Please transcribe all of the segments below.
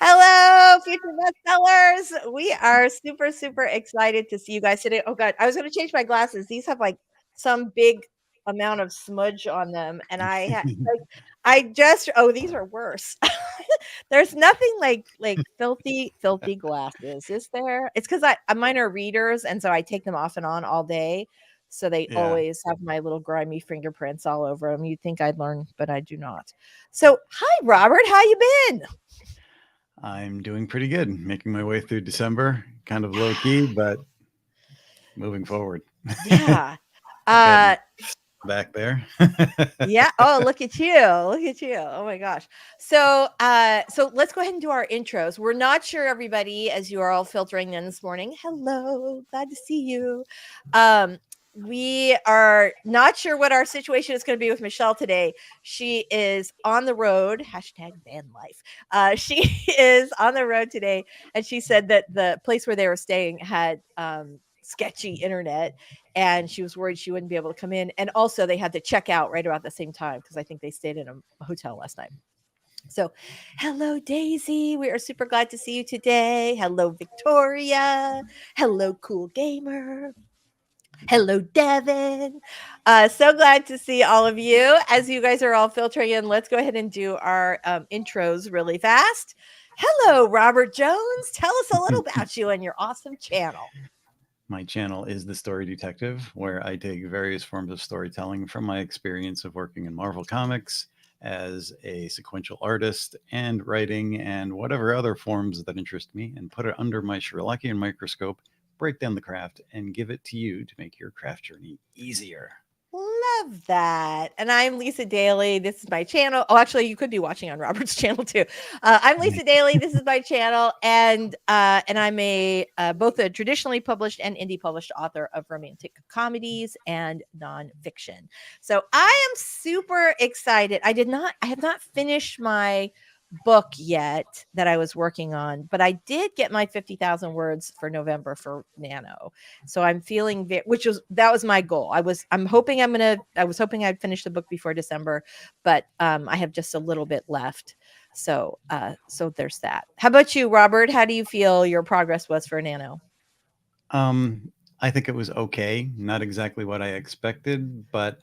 Hello, Future Bestsellers. We are super, super excited to see you guys today. Oh God, I was going to change my glasses. These have like some big amount of smudge on them, and these are worse. There's nothing like filthy glasses, is there? It's because mine are readers, and so I take them off and on all day. So they Yeah, always have my little grimy fingerprints all over them. You'd think I'd learn, but I do not. So, hi, Robert. How you been? I'm doing pretty good. Making my way through December, kind of low key, but moving forward. Yeah. Getting Uh back there. yeah. Oh, look at you. Look at you. Oh my gosh. So let's go ahead and do our intros. We're not sure, everybody, as you are all filtering in this morning. Hello, glad to see you. We are not sure what our situation is going to be with Michelle today. She is on the road, hashtag van life. She is on the road today, and she said that the place where they were staying had sketchy internet, and she was worried she wouldn't be able to come in. And also, they had to check out right about the same time because I think they stayed in a hotel last night. So, hello, Daisy. We are super glad to see you today. Hello, Victoria. Hello, Cool Gamer. Hello, Devin. So glad to see all of you. As you guys are all filtering in, let's go ahead and do our intros really fast. Hello, Robert Jones. Tell us a little about you and your awesome channel. My channel is The Story Detective, where I take various forms of storytelling from my experience of working in Marvel Comics as a sequential artist and writing and whatever other forms that interest me and put it under my Sherlockian microscope, break down the craft, and give it to you to make your craft journey easier. Love that. And I'm Lisa Daly. This is my channel. Oh, actually, you could be watching on Robert's channel too. I'm Lisa Daly. This is my channel, and I'm a both a traditionally published and indie published author of romantic comedies and nonfiction. So I am super excited. I have not finished my book yet that I was working on, but I did get my 50,000 words for November for Nano. So I'm feeling that was my goal. I was hoping I'd finish the book before December, but I have just a little bit left. So there's that. How about you, Robert? How do you feel your progress was for Nano? I think it was okay. Not exactly what I expected, but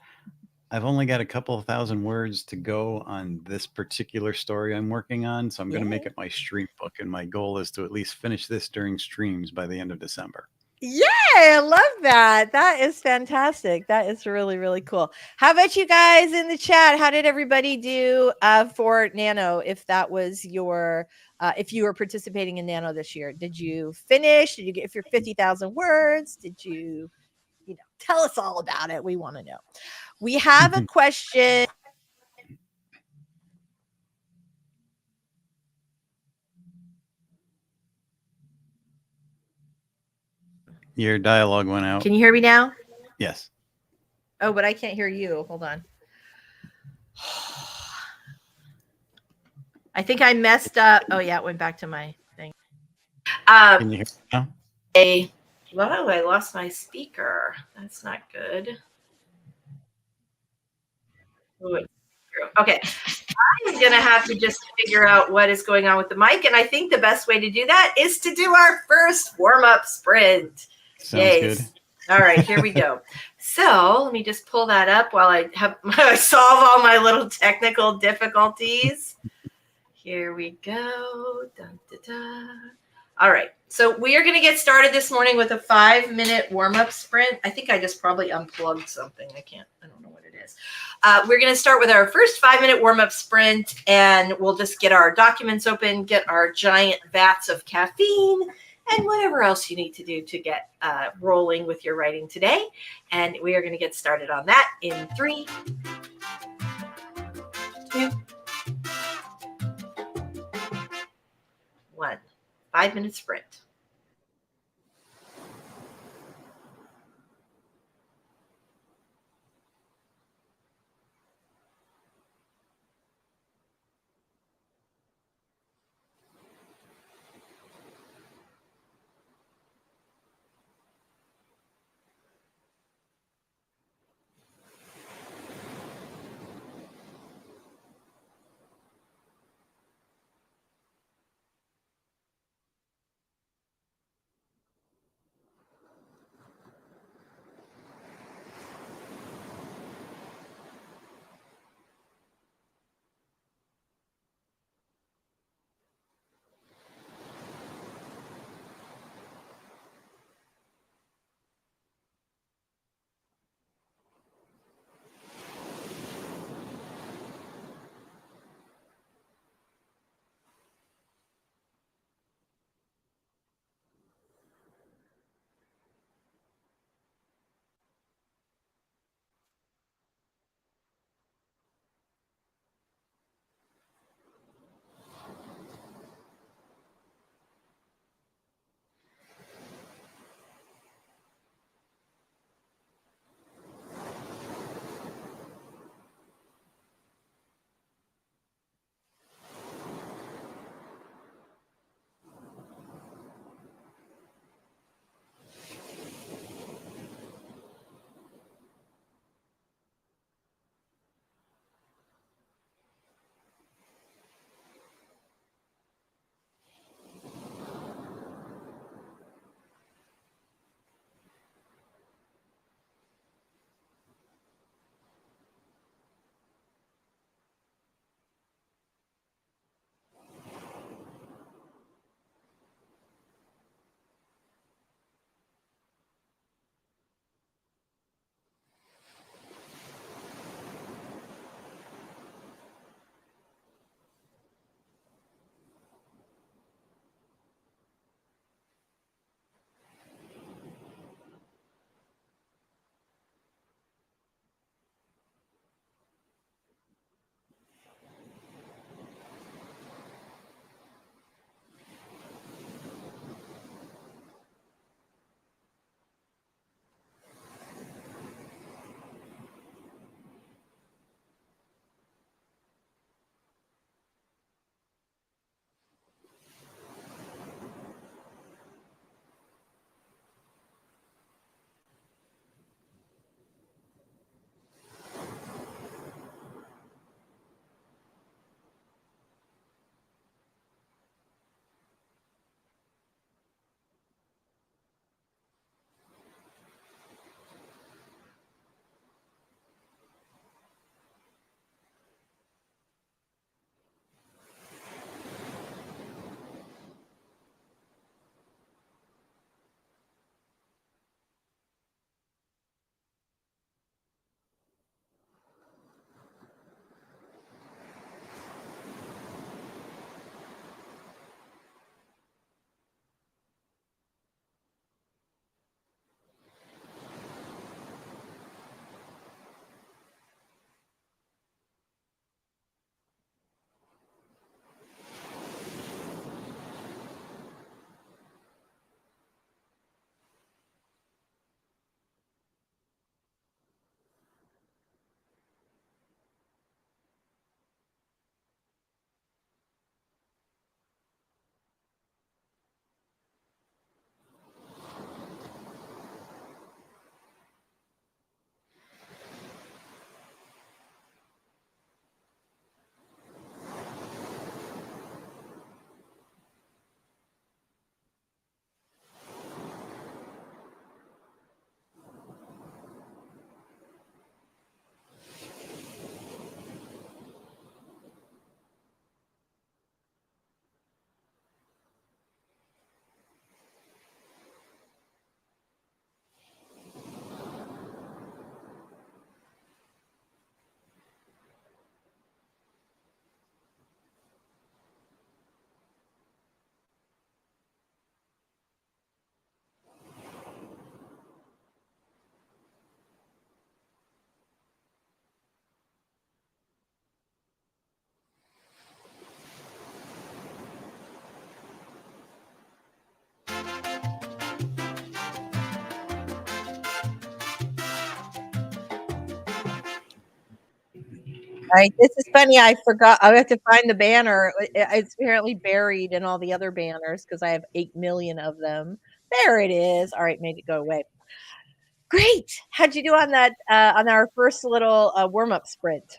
I've only got a couple of thousand words to go on this particular story I'm working on, so I'm going to make Yeah. it my stream book, and my goal is to at least finish this during streams by the end of December. Yeah, I love that. That is fantastic. That is really, really cool. How about you guys in the chat? How did everybody do for Nano? If that was your, if you were participating in Nano this year, did you finish? Did you get your 50,000 words? Did you, tell us all about it? We want to know. We have a question. Your dialogue went out. Can you hear me now? Yes. Oh, but I can't hear you. Hold on. I think I messed up. Oh, yeah, it went back to my thing. Can you hear me now? Wow, I lost my speaker. That's not good. Okay. I'm going to have to just figure out what is going on with the mic. And I think the best way to do that is to do our first warm-up sprint. Sounds good. All right, here we go. So let me just pull that up while I solve all my little technical difficulties. Here we go. Dun, dun, dun. All right. So we are going to get started this morning with a 5-minute warm-up sprint. I think I just probably unplugged something. I don't know what it is. We're going to start with our first 5-minute warm-up sprint, and we'll just get our documents open, get our giant vats of caffeine, and whatever else you need to do to get rolling with your writing today. And we are going to get started on that in 3, 2, 1. 5-minute sprint. This is funny. I forgot. I have to find the banner. It's apparently buried in all the other banners because I have 8 million of them. There it is. All right, made it go away. Great. How'd you do on that? On our first little warm up sprint?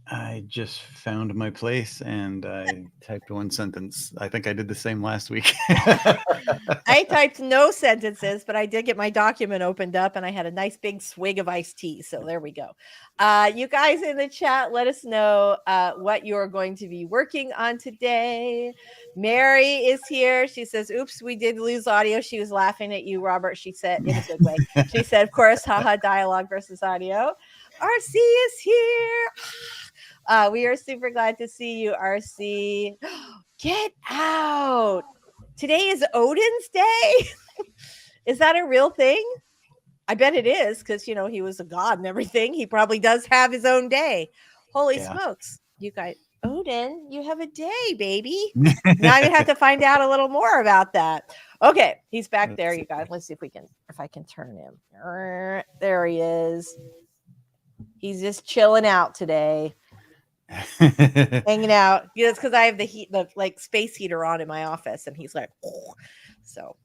I just found my place and I typed one sentence. I think I did the same last week. I typed no sentences, but I did get my document opened up and I had a nice big swig of iced tea. So there we go. You guys in the chat, let us know what you're going to be working on today. Mary is here. She says, oops, we did lose audio. She was laughing at you, Robert. She said, in a good way. She said, of course, haha, dialogue versus audio. RC is here. We are super glad to see you, RC. Get out. Today is Odin's Day. Is that a real thing? I bet it is because, he was a god and everything. He probably does have his own day. Holy smokes. You guys, Odin, you have a day, baby. Now I'm going to have to find out a little more about that. Okay, he's back there, you guys. Let's see if I can turn him. There he is. He's just chilling out today. Hanging out. Yeah, it's because I have the space heater on in my office, and he's like, oh. So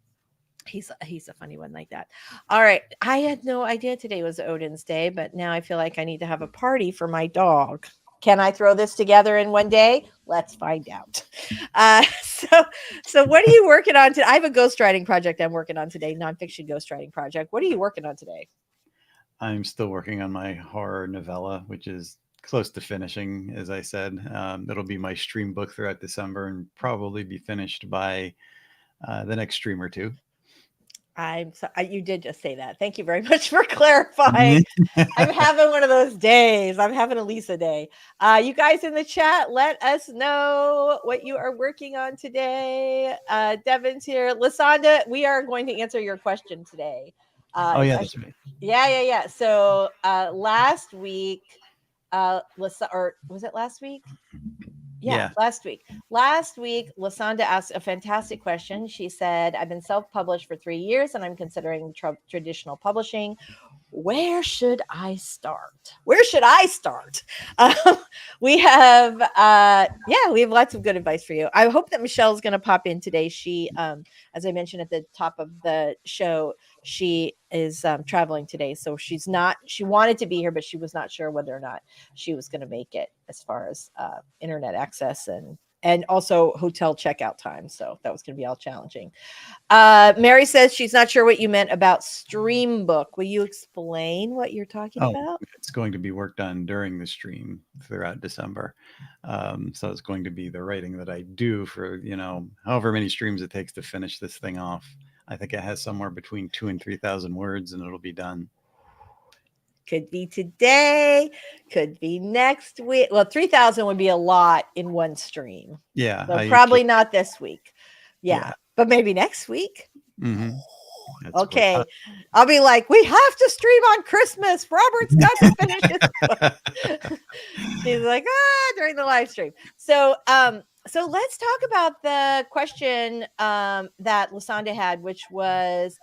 he's a funny one like that. All right, I had no idea today was Odin's Day, but now I feel like I need to have a party for my dog. Can I throw this together in one day? Let's find out. So what are you working on today? I have a ghostwriting project I'm working on today, nonfiction ghostwriting project. What are you working on today? I'm still working on my horror novella, which is close to finishing, as I said. It'll be my stream book throughout December and probably be finished by the next stream or two. You did just say that. Thank you very much for clarifying. I'm having one of those days. I'm having a Lisa day. You guys in the chat, let us know what you are working on today. Devin's here. Lisanda, we are going to answer your question today. That's right. Yeah. So last week, or was it last week? Yeah, last week. Last week, Lisanda asked a fantastic question. She said, I've been self-published for 3 years and I'm considering traditional publishing. Where should I start? We have lots of good advice for you. I hope that Michelle's going to pop in today. She, as I mentioned at the top of the show, she is traveling today. So she wanted to be here, but she was not sure whether or not she was going to make it as far as internet access and also hotel checkout time. So that was going to be all challenging. Mary says she's not sure what you meant about stream book. Will you explain what you're talking about? It's going to be worked on during the stream throughout December. So it's going to be the writing that I do for, however many streams it takes to finish this thing off. I think it has somewhere between 2,000 and 3,000 words and it'll be done. Could be today, could be next week. Well, 3,000 would be a lot in one stream. Yeah. So probably not this week. Yeah. But maybe next week. Mm-hmm. Okay. I'll be like, we have to stream on Christmas. Robert's got to finish his book. He's like, during the live stream. So let's talk about the question that Lisanda had, which was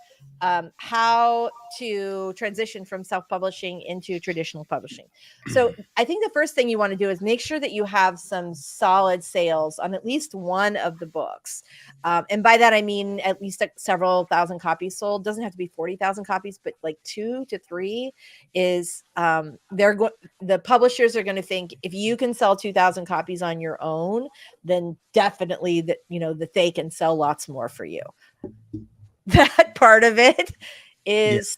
how to transition from self-publishing into traditional publishing. So I think the first thing you want to do is make sure that you have some solid sales on at least one of the books. And by that, I mean at least several thousand copies sold. Doesn't have to be 40,000 copies, but like 2 to 3 is the publishers are going to think if you can sell 2,000 copies on your own, then definitely that they can sell lots more for you. That part of it is,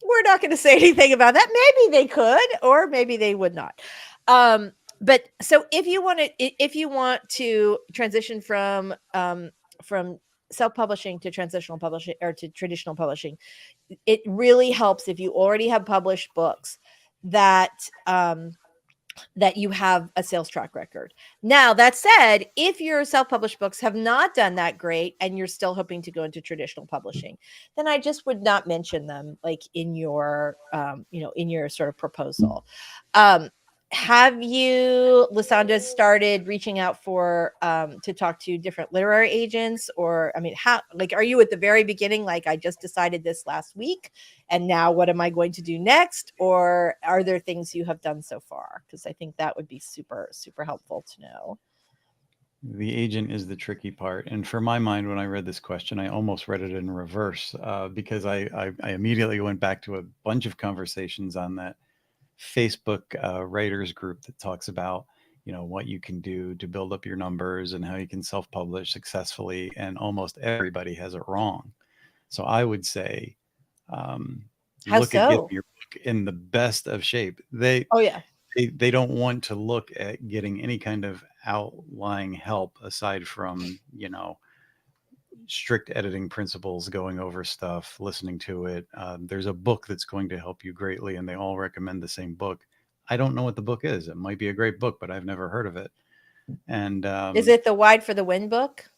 we're not going to say anything about that. Maybe they could, or maybe they would not. But so if you want to transition from self-publishing to transitional publishing or to traditional publishing, it really helps if you already have published books that you have a sales track record. Now, that said, if your self-published books have not done that great and you're still hoping to go into traditional publishing, then I just would not mention them like in your, in your sort of proposal. have you, Lysandra, started reaching out for to talk to different literary agents? Or I mean, how, like, are you at the very beginning, like I just decided this last week and now what am I going to do next? Or are there things you have done so far? Because I think that would be super, super helpful to know. The agent is the tricky part. And for my mind, when I read this question, I almost read it in reverse because I immediately went back to a bunch of conversations on that Facebook writers group that talks about, what you can do to build up your numbers and how you can self-publish successfully. And almost everybody has it wrong. So I would say, um, How look at getting so? your book in the best of shape. Oh yeah. They don't want to look at getting any kind of outlying help aside from, strict editing principles, going over stuff, listening to it. There's a book that's going to help you greatly, and they all recommend the same book. I don't know what the book is. It might be a great book, but I've never heard of it. And Is it the Wide for the Wind book?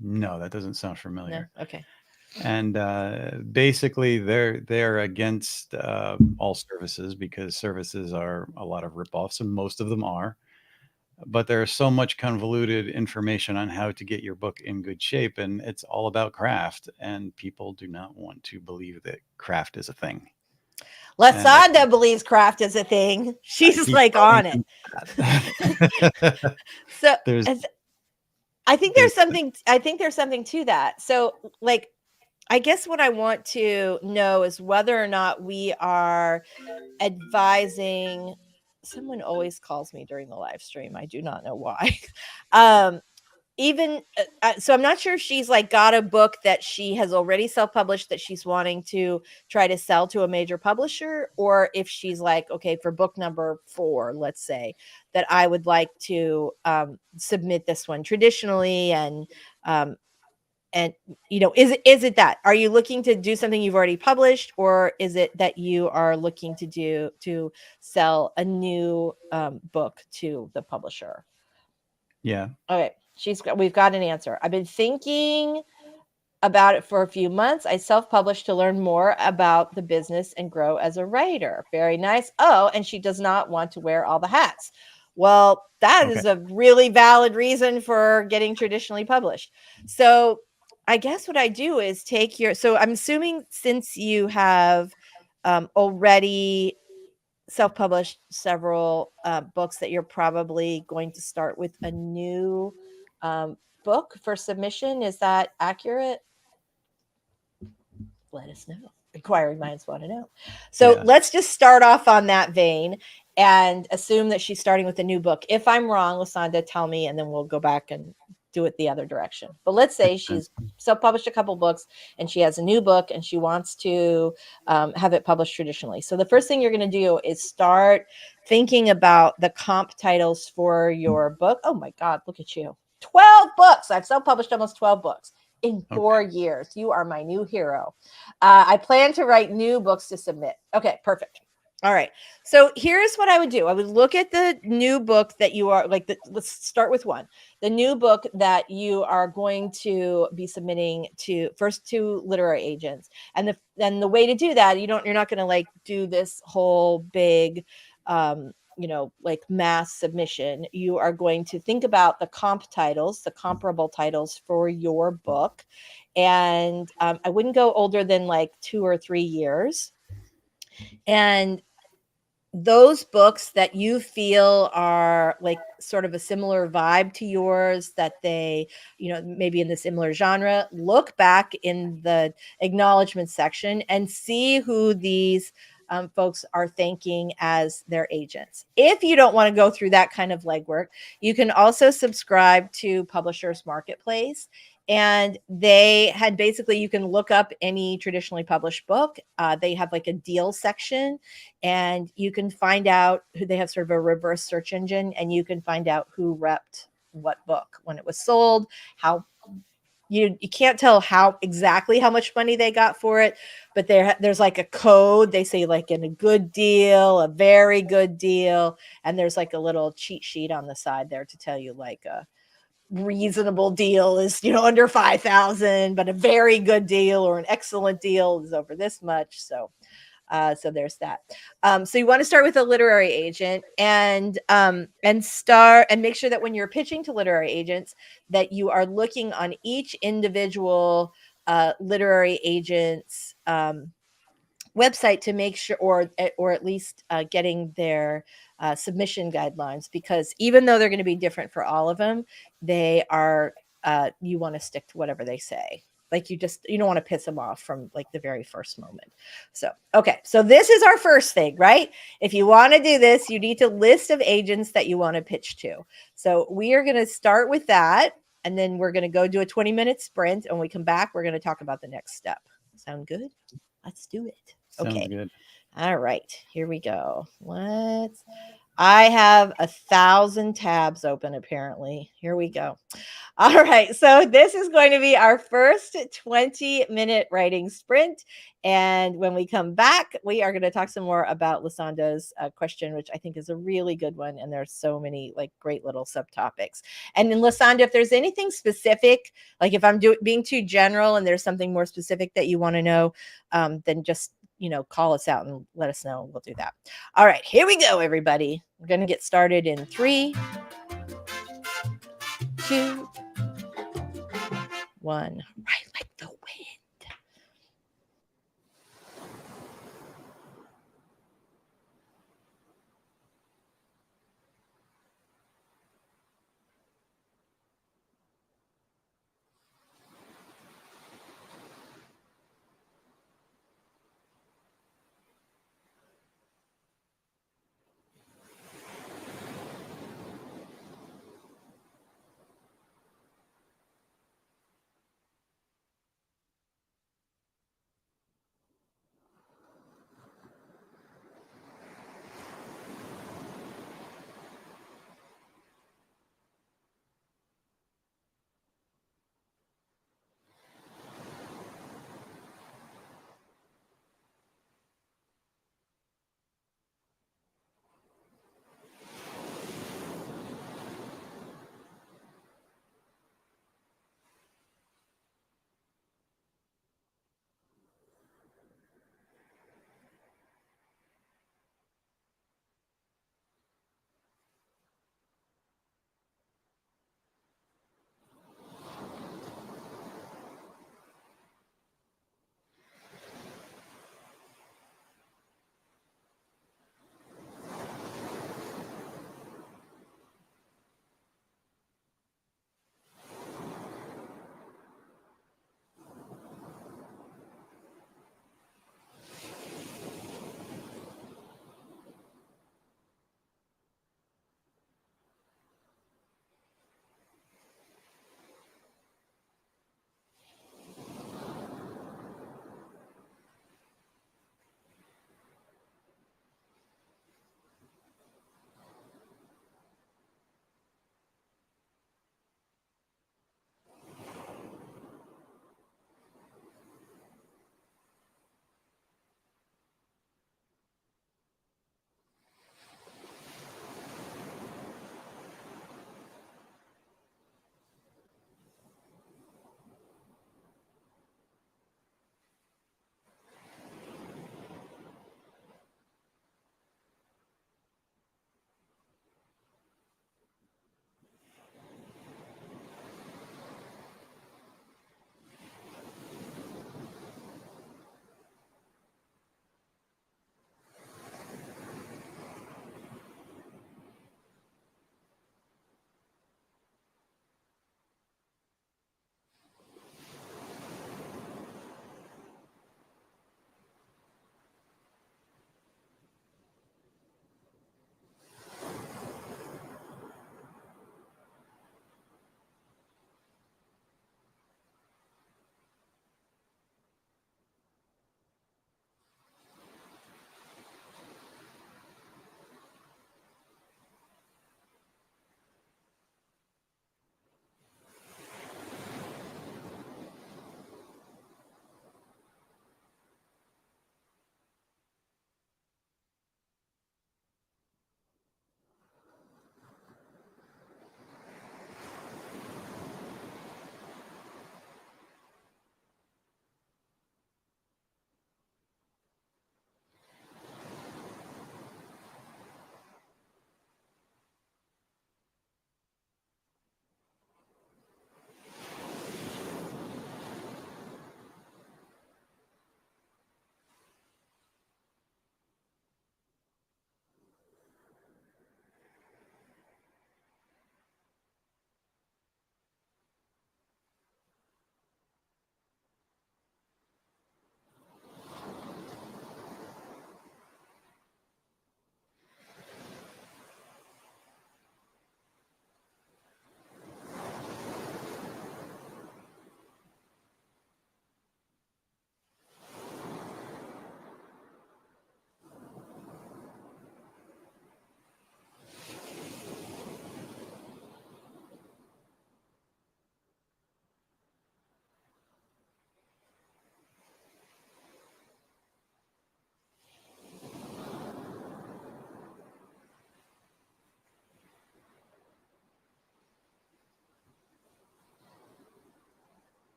no, that doesn't sound No. familiar. Okay. And basically, they're against all services because services are a lot of ripoffs, and most of them are. But there's so much convoluted information on how to get your book in good shape, and it's all about craft, and people do not want to believe that craft is a thing. And Lysandra believes craft is a thing. She's keep like telling on it. them that. So there's I think there's there's something to that. So like, I guess what I want to know is whether or not we are advising. Someone always calls me during the live stream. I do not know why. Even so I'm not sure if she's like got a book that she has already self-published that she's wanting to try to sell to a major publisher, or if she's like, okay, for book number 4, let's say, that I would like to submit this one traditionally. And is it that, are you looking to do something you've already published, or is it that you are looking to sell a new book to the publisher? yeah. Okay, we've got an answer. I've been thinking about it for a few months. I self-published to learn more about the business and grow as a writer. Very nice. Oh, and she does not want to wear all the hats. Well, that Okay. is a really valid reason for getting traditionally published. So I guess what I do is so I'm assuming since you have already self-published several books, that you're probably going to start with a new book for submission. Is that accurate? Let us know. Inquiring minds want to know. So let's just start off on that vein and assume that she's starting with a new book. If I'm wrong, Lysandra, tell me, and then we'll go back and do it the other direction. But let's say she's self-published a couple books and she has a new book and she wants to have it published traditionally. So the first thing you're going to do is start thinking about the comp titles for your book. Oh my God, look at you. 12 books. I've self-published almost 12 books in 4 years. You are my new hero. I plan to write new books to submit. Okay, perfect. All right. So here's what I would do. I would look at the new book that you are like, let's start with one. The new book that you are going to be submitting to literary agents. And the way to do that, you're not going to like do this whole big, like mass submission. You are going to think about the comparable titles for your book. And I wouldn't go older than like 2 or 3 years. And those books that you feel are like sort of a similar vibe to yours, that they, maybe in the similar genre, look back in the acknowledgement section and see who these folks are thanking as their agents. If you don't want to go through that kind of legwork, you can also subscribe to Publishers Marketplace. And they had basically, you can look up any traditionally published book. They have like a deal section, and you can find out who, they have sort of a reverse search engine, and you can find out who repped what book when it was sold, how you can't tell exactly how much money they got for it, but there's like a code. They say like in a good deal, a very good deal, and there's like a little cheat sheet on the side there to tell you like a reasonable deal is under 5,000, but a very good deal or an excellent deal is over this much. So So there's that. So you want to start with a literary agent and start and make sure that when you're pitching to literary agents that you are looking on each individual literary agent's website to make sure, or at least getting their submission guidelines, because even though they're going to be different for all of them, they are you want to stick to whatever they say. Like you don't want to piss them off from like the very first moment. So, okay. So this is our first thing, right? If you want to do this, you need to list of agents that you want to pitch to. So we are going to start with that. And then we're going to go do a 20-minute sprint. And when we come back, we're going to talk about the next step. Sound good? Let's do it. Sounds Okay. good. All right. Here we go. I have 1,000 tabs open, apparently. Here we go. All right. So this is going to be our first 20-minute writing sprint. And when we come back, we are going to talk some more about Lysandra's question, which I think is a really good one. And there's so many like great little subtopics. And then Lysandra, if there's anything specific, like if I'm being too general and there's something more specific that you want to know, then just call us out and let us know. We'll do that. All right, here we go, everybody. We're going to get started in 3, 2, 1. Right like the wind.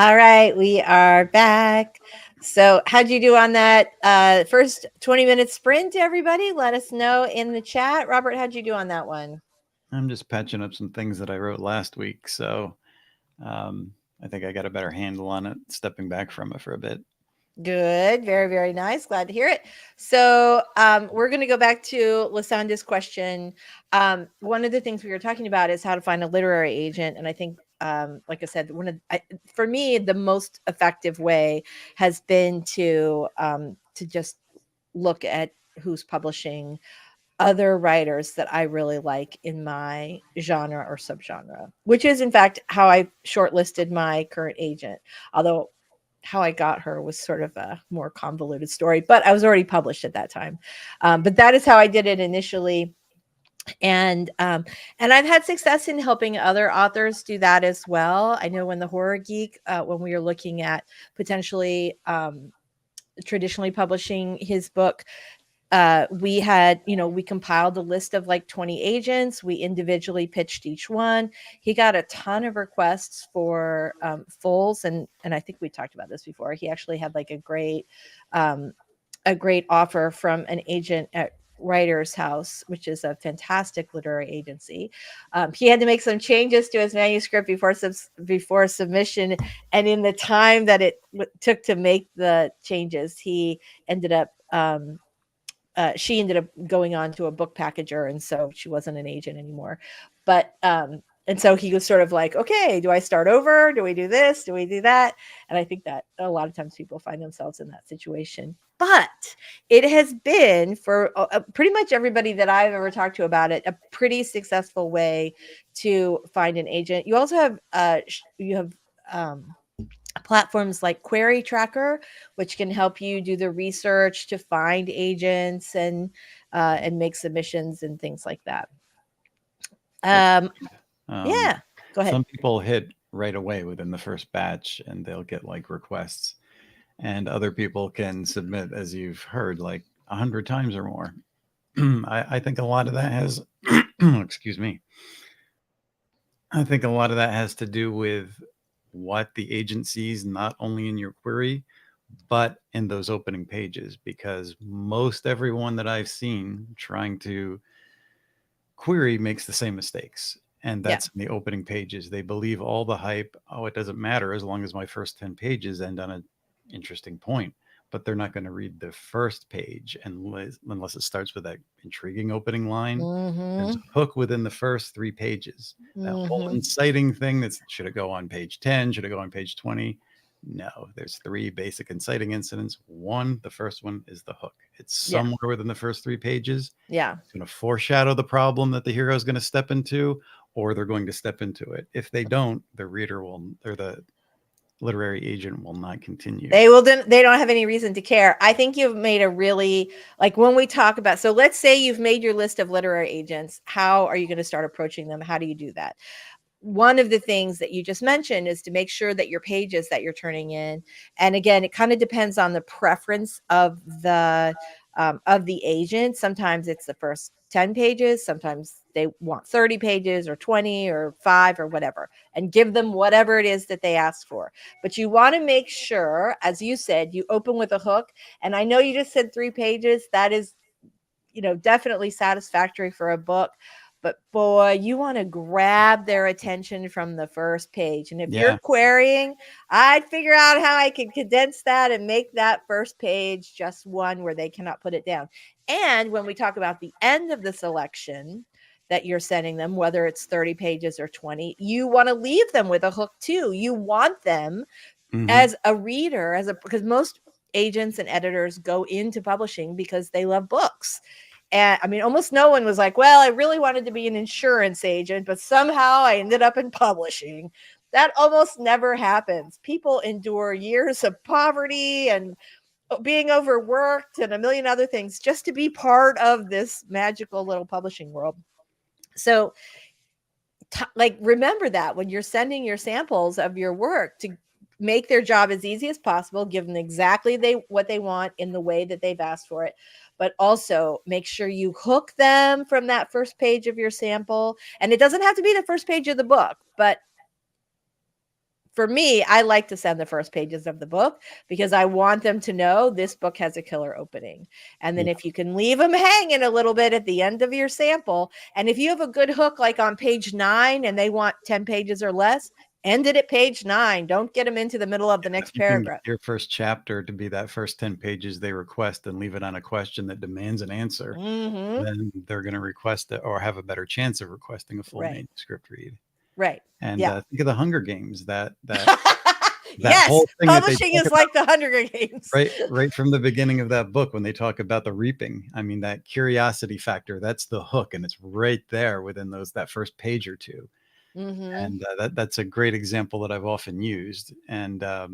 All right, we are back. So, how'd you do on that first 20-minute sprint, everybody? Let us know in the chat. Robert, how'd you do on that one? I'm just patching up some things that I wrote last week. So I think I got a better handle on it, stepping back from it for a bit. Good. Very, very nice. Glad to hear it. So we're going to go back to Lysandra's question. One of the things we were talking about is how to find a literary agent. And I think, like I said, for me, the most effective way has been to just look at who's publishing other writers that I really like in my genre or subgenre, which is in fact how I shortlisted my current agent. Although how I got her was sort of a more convoluted story, but I was already published at that time. But that is how I did it initially. And I've had success in helping other authors do that as well. I know when the Horror Geek, when we were looking at potentially traditionally publishing his book, we had, we compiled a list of like 20 agents. We individually pitched each one. He got a ton of requests for fulls, and I think we talked about this before. He actually had like a great offer from an agent at Writer's House, which is a fantastic literary agency. He had to make some changes to his manuscript before submission, and in the time that it took to make the changes, he ended up she ended up going on to a book packager, and so she wasn't an agent anymore. But and so he was sort of like, okay, do I start over? Do we do this? Do we do that? And I think that a lot of times people find themselves in that situation. But it has been for pretty much everybody that I've ever talked to about it, a pretty successful way to find an agent. You also have platforms like Query Tracker, which can help you do the research to find agents and make submissions and things like that. Yeah, go ahead. Some people hit right away within the first batch and they'll get like requests, and other people can submit, as you've heard, like 100 times or more. I think a lot of that has excuse me, I think a lot of that has to do with what the agent sees, not only in your query, but in those opening pages, because most everyone that I've seen trying to query makes the same mistakes. And that's in the opening pages. They believe all the hype. Oh, it doesn't matter as long as my first 10 pages end on an interesting point. But they're not going to read the first page unless it starts with that intriguing opening line. There's a hook within the first 3 pages. That whole inciting thing, should it go on page 10? Should it go on page 20? No, there's 3 basic inciting incidents. The first one is the hook. It's somewhere within the first 3 pages. Yeah. It's going to foreshadow the problem that the hero is going to step into, or they're going to step into it. If they don't, the reader will, or the literary agent will not continue. They don't have any reason to care. I think you've made a really, like when we talk about, so let's say you've made your list of literary agents. How are you going to start approaching them? How do you do that? One of the things that you just mentioned is to make sure that your pages that you're turning in, and again, it kind of depends on the preference of the agent. Sometimes it's the first 10 pages. Sometimes they want 30 pages or 20 or 5 or whatever, and give them whatever it is that they ask for. But you want to make sure, as you said, you open with a hook. And I know you just said 3 pages. That is, definitely satisfactory for a book. But boy, you want to grab their attention from the first page. And if you're querying, I'd figure out how I can condense that and make that first page just one where they cannot put it down. And when we talk about the end of the selection that you're sending them, whether it's 30 pages or 20, you want to leave them with a hook too. You want them as a reader, because most agents and editors go into publishing because they love books. And I mean, almost no one was like, well, I really wanted to be an insurance agent, but somehow I ended up in publishing. That almost never happens. People endure years of poverty and being overworked and a million other things just to be part of this magical little publishing world. So remember that when you're sending your samples of your work, to make their job as easy as possible, give them exactly what they want in the way that they've asked for it, but also make sure you hook them from that first page of your sample. And it doesn't have to be the first page of the book, but for me, I like to send the first pages of the book because I want them to know this book has a killer opening. And then Yeah. if you can leave them hanging a little bit at the end of your sample, and if you have a good hook like on page 9 and they want 10 pages or less, end it at page 9. Don't get them into the middle of the next If you can get paragraph. your first chapter to be that first 10 pages they request and leave it on a question that demands an answer, Mm-hmm. then they're going to request it or have a better chance of requesting a full Right. manuscript read. Right. And Yeah. think of the Hunger Games, that Yes. whole thing that they Publishing talk is about like the Hunger Games. right from the beginning of that book when they talk about the reaping. I mean, that curiosity factor, that's the hook, and it's right there within that first page or two. Mm-hmm. And that's a great example that I've often used. And a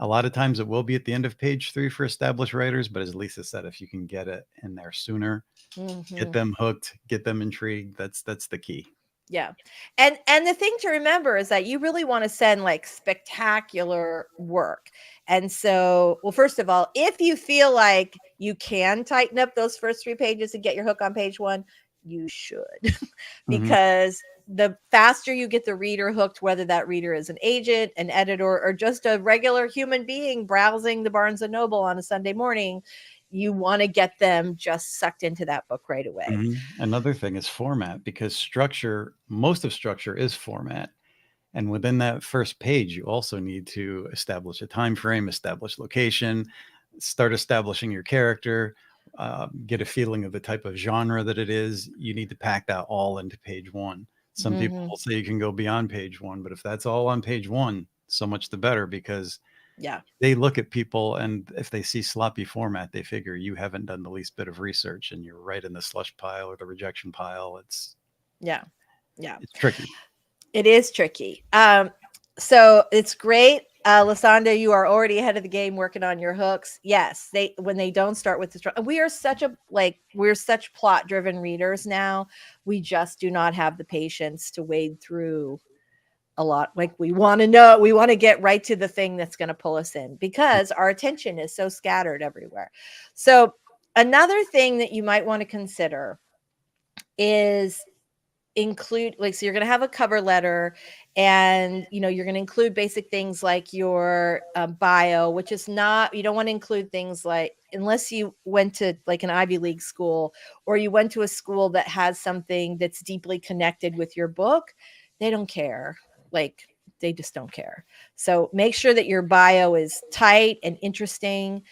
lot of times it will be at the end of page 3 for established writers, but as Lisa said, if you can get it in there sooner, Mm-hmm. get them hooked, get them intrigued, that's the key. Yeah. And the thing to remember is that you really want to send like spectacular work. And so, well, first of all, if you feel like you can tighten up those first 3 pages and get your hook on page 1, you should. Mhm. Because the faster you get the reader hooked, whether that reader is an agent, an editor, or just a regular human being browsing the Barnes and Noble on a Sunday morning, you want to get them just sucked into that book right away. Another thing is format, because most of structure is format. And within that first page, you also need to establish a time frame, establish location, start establishing your character, get a feeling of the type of genre that it is. You need to pack that all into page 1. Some people Mm-hmm. will say you can go beyond page 1, but if that's all on page 1, so much the better, because Yeah. they look at people, and if they see sloppy format, they figure you haven't done the least bit of research and you're right in the slush pile or the rejection pile. Yeah. Yeah. It's tricky. It is tricky. So it's great. Lasanda, you are already ahead of the game working on your hooks. Yes, when they don't start with we're such plot driven readers now. We just do not have the patience to wade through a lot. Like we want to get right to the thing that's going to pull us in because our attention is so scattered everywhere. So another thing that you might want to consider is include so you're going to have a cover letter, and you're going to include basic things like your bio, which is not, you don't want to include things like, unless you went to like an Ivy League school or you went to a school that has something that's deeply connected with your book, they don't care. Like they just don't care. So make sure that your bio is tight and interesting.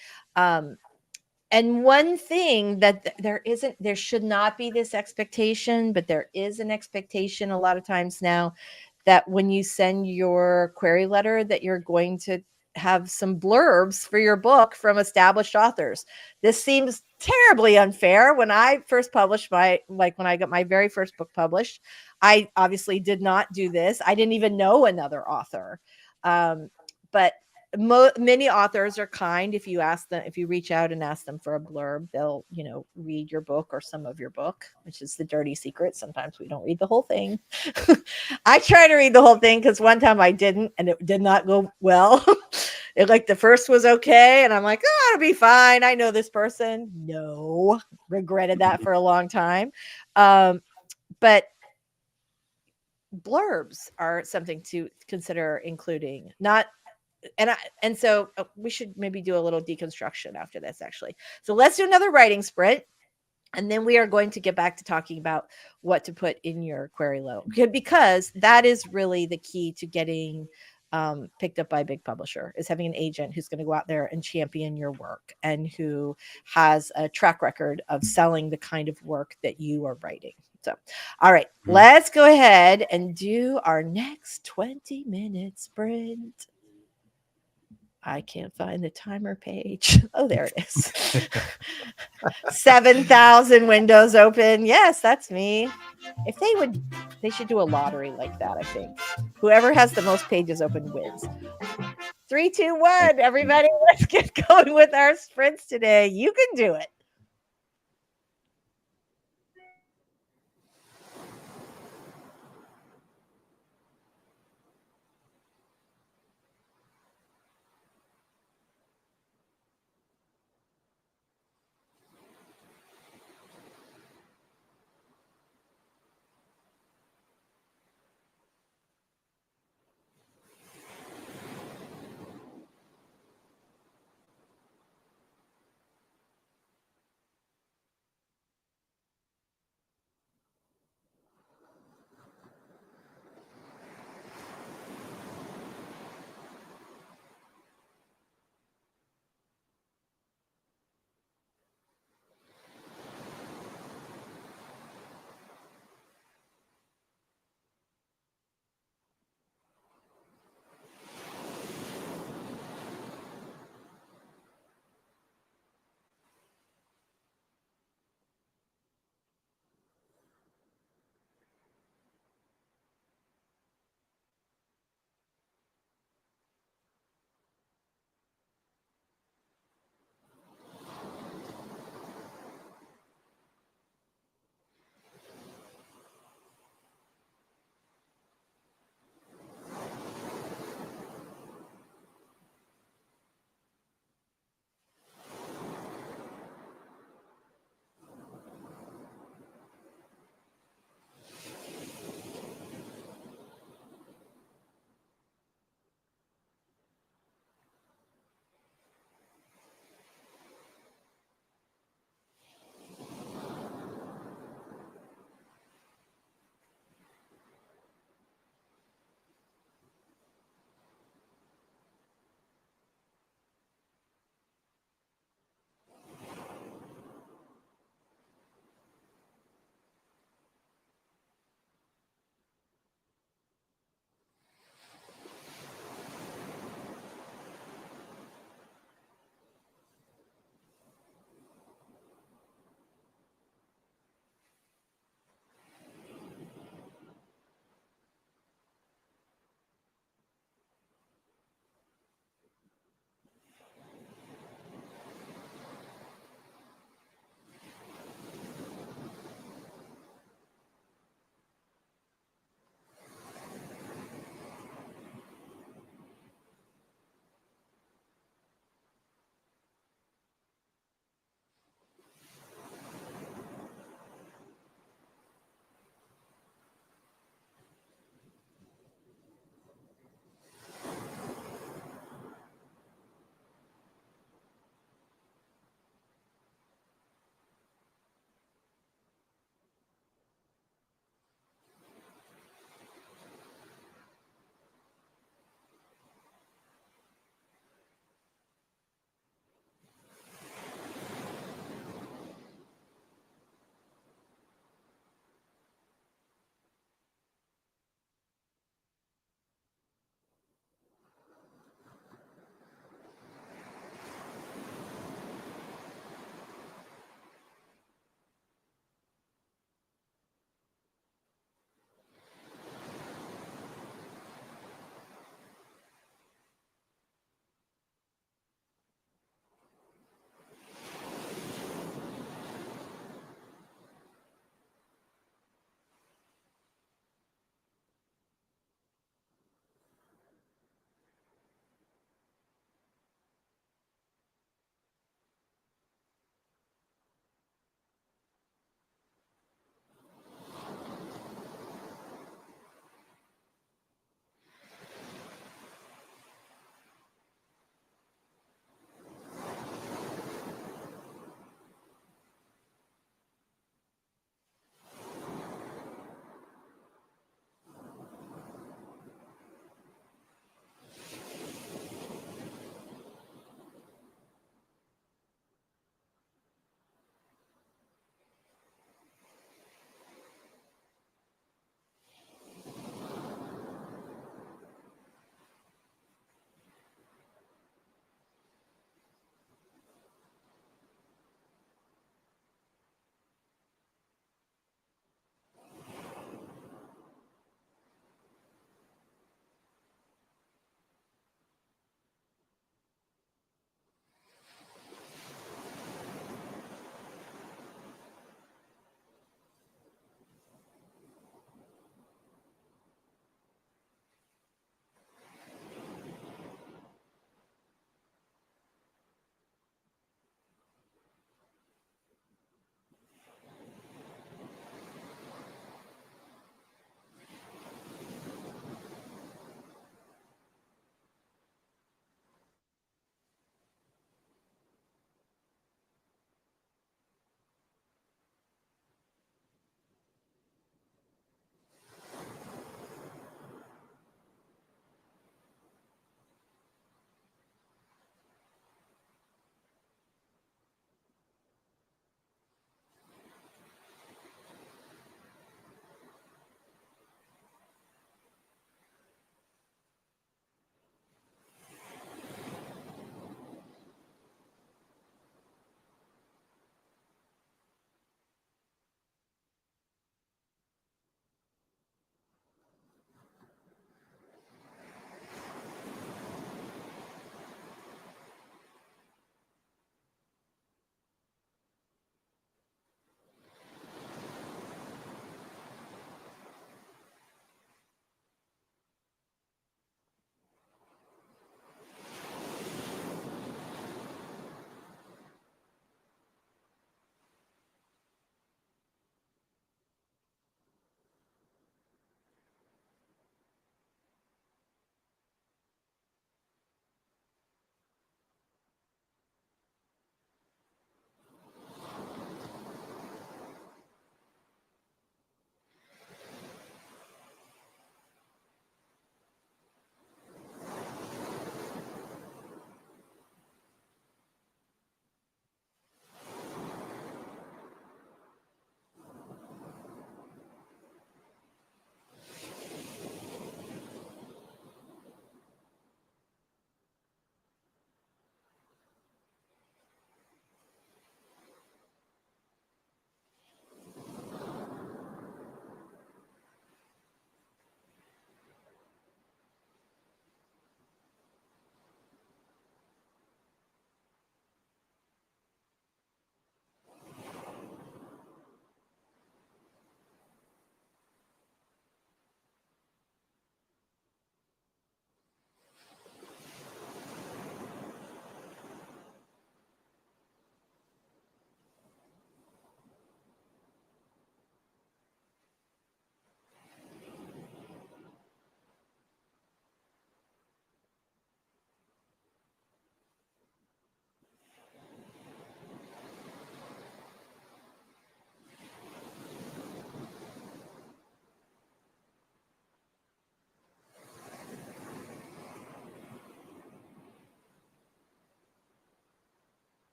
And one thing that there should not be this expectation, but there is an expectation a lot of times now that when you send your query letter that you're going to have some blurbs for your book from established authors. This seems terribly unfair. When I first published when I got my very first book published, I obviously did not do this. I didn't even know another author. But many authors are kind. If you reach out and ask them for a blurb, they'll read your book or some of your book, which is the dirty secret. Sometimes we don't read the whole thing. I try to read the whole thing because one time I didn't, and it did not go well. The first was okay, and I'm like, oh, it'll be fine, I know this person. No, regretted that for a long time. But blurbs are something to consider including. Not and so we should maybe do a little deconstruction after this, actually. So let's do another writing sprint, and then we are going to get back to talking about what to put in your query load, because that is really the key to getting picked up by a big publisher, is having an agent who's going to go out there and champion your work and who has a track record of selling the kind of work that you are writing. So, all right, let's go ahead and do our next 20-minute sprint. I can't find the timer page. Oh, there it is. 7,000 windows open. Yes, that's me. If they should do a lottery like that, I think. Whoever has the most pages open wins. 3, 2, 1. Everybody, let's get going with our sprints today. You can do it.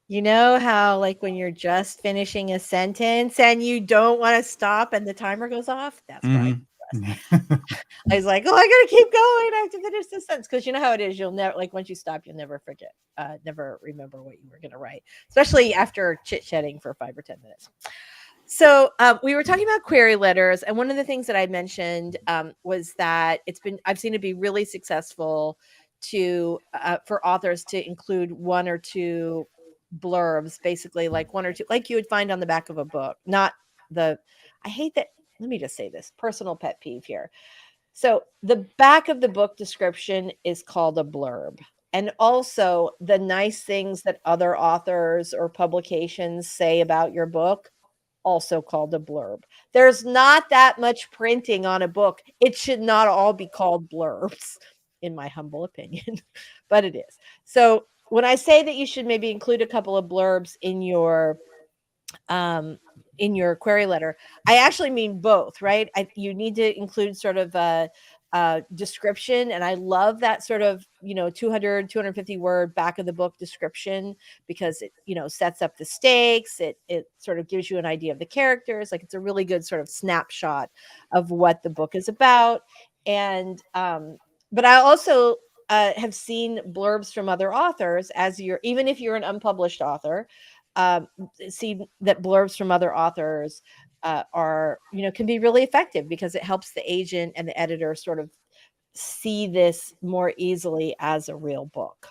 You know how, like, when you're just finishing a sentence and you don't want to stop and the timer goes off? That's where I was. I was like, oh, I gotta keep going. I have to finish this sentence. Because you know how it is. You'll never, like, once you stop, you'll never forget, never remember what you were gonna write, especially after chit-chatting for 5 or 10 minutes. So we were talking about query letters, and one of the things that I mentioned was that I've seen it be really successful to for authors to include 1 or 2 blurbs, basically like 1 or 2, like you would find on the back of a book. Not the, I hate that. Let me just say this personal pet peeve here. So the back of the book description is called a blurb. And also the nice things that other authors or publications say about your book, also called a blurb. There's not that much printing on a book. It should not all be called blurbs, in my humble opinion, but it is. So when I say that you should maybe include a couple of blurbs in your query letter, I actually mean both, right? You need to include sort of a description, and I love that sort of 250 word back of the book description, because it sets up the stakes. It sort of gives you an idea of the characters. Like, it's a really good sort of snapshot of what the book is about. And but I also have seen blurbs from other authors, even if you're an unpublished author. See that blurbs from other authors are can be really effective, because it helps the agent and the editor sort of see this more easily as a real book,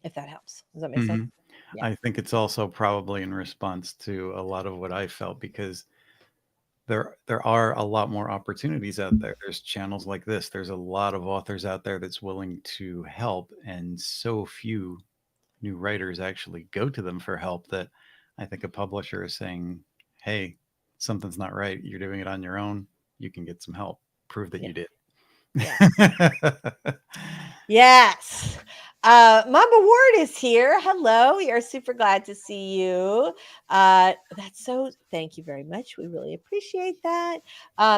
if that helps. Does that make sense? Yeah. I think it's also probably in response to a lot of what I felt, because there are a lot more opportunities out there. There's channels like this. There's a lot of authors out there that's willing to help, and so few new writers actually go to them for help, that I think a publisher is saying, hey, something's not right. You're doing it on your own. You can get some help. Prove that Yeah. you did. Yeah. Yes. Mama Ward is here. Hello. We are super glad to see you. Thank you very much. We really appreciate that.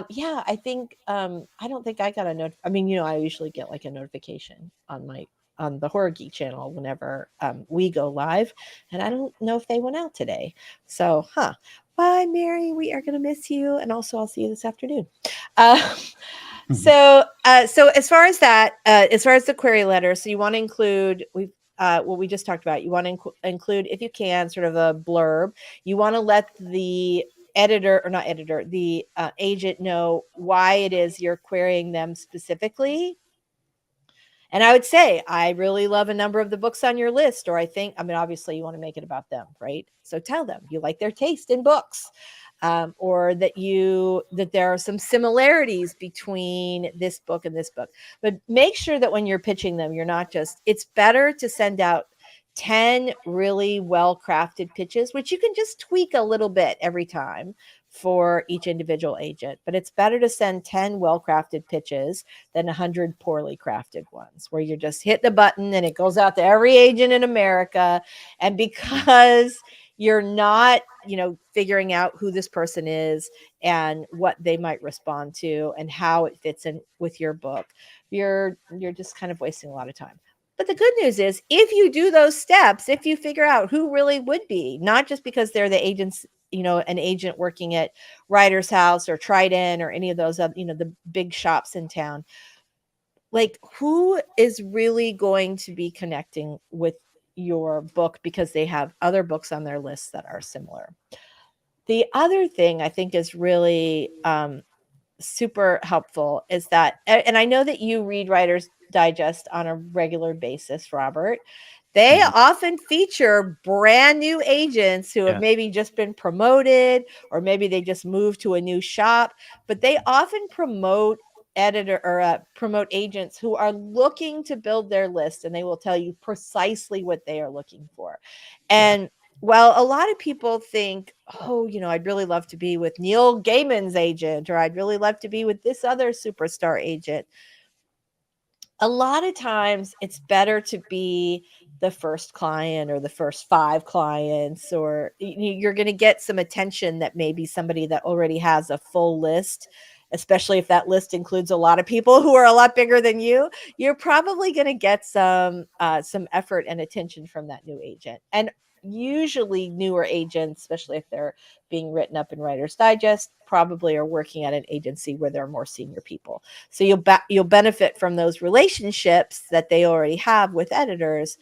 Yeah, I think, I don't think I got a note. I mean, I usually get like a notification on the Horror Geek channel whenever we go live. And I don't know if they went out today. So, bye, Mary. We are going to miss you. And also, I'll see you this afternoon. So as far as that, as far as the query letter, so you want to include what we just talked about. You want to include, if you can, sort of a blurb. You want to let the the agent know why it is you're querying them specifically. And I would say, I really love a number of the books on your list, or obviously you want to make it about them, right? So tell them you like their taste in books, or that there are some similarities between this book and this book. But make sure that when you're pitching them, it's better to send out 10 really well-crafted pitches, which you can just tweak a little bit every time for each individual agent. But it's better to send 10 well-crafted pitches than 100 poorly crafted ones, where you just hit the button and it goes out to every agent in America. And because you're not, figuring out who this person is and what they might respond to and how it fits in with your book, you're just kind of wasting a lot of time. But the good news is, if you do those steps, if you figure out who really would be, not just because they're the agents, an agent working at Writer's House or Trident or any of those other, the big shops in town, like, who is really going to be connecting with your book because they have other books on their list that are similar. The other thing I think is really super helpful is that, and I know that you read Writer's Digest on a regular basis, Robert. They often feature brand new agents who have maybe just been promoted, or maybe they just moved to a new shop, but they often promote agents who are looking to build their list, and they will tell you precisely what they are looking for. And well, a lot of people think, oh, I'd really love to be with Neil Gaiman's agent, or I'd really love to be with this other superstar agent. A lot of times it's better to be the first client or the first 5 clients, or you're going to get some attention that maybe somebody that already has a full list, especially if that list includes a lot of people who are a lot bigger than you. You're probably going to get some effort and attention from that new agent. And usually newer agents, especially if they're being written up in Writer's Digest, probably are working at an agency where there are more senior people. So you'll benefit from those relationships that they already have with editors,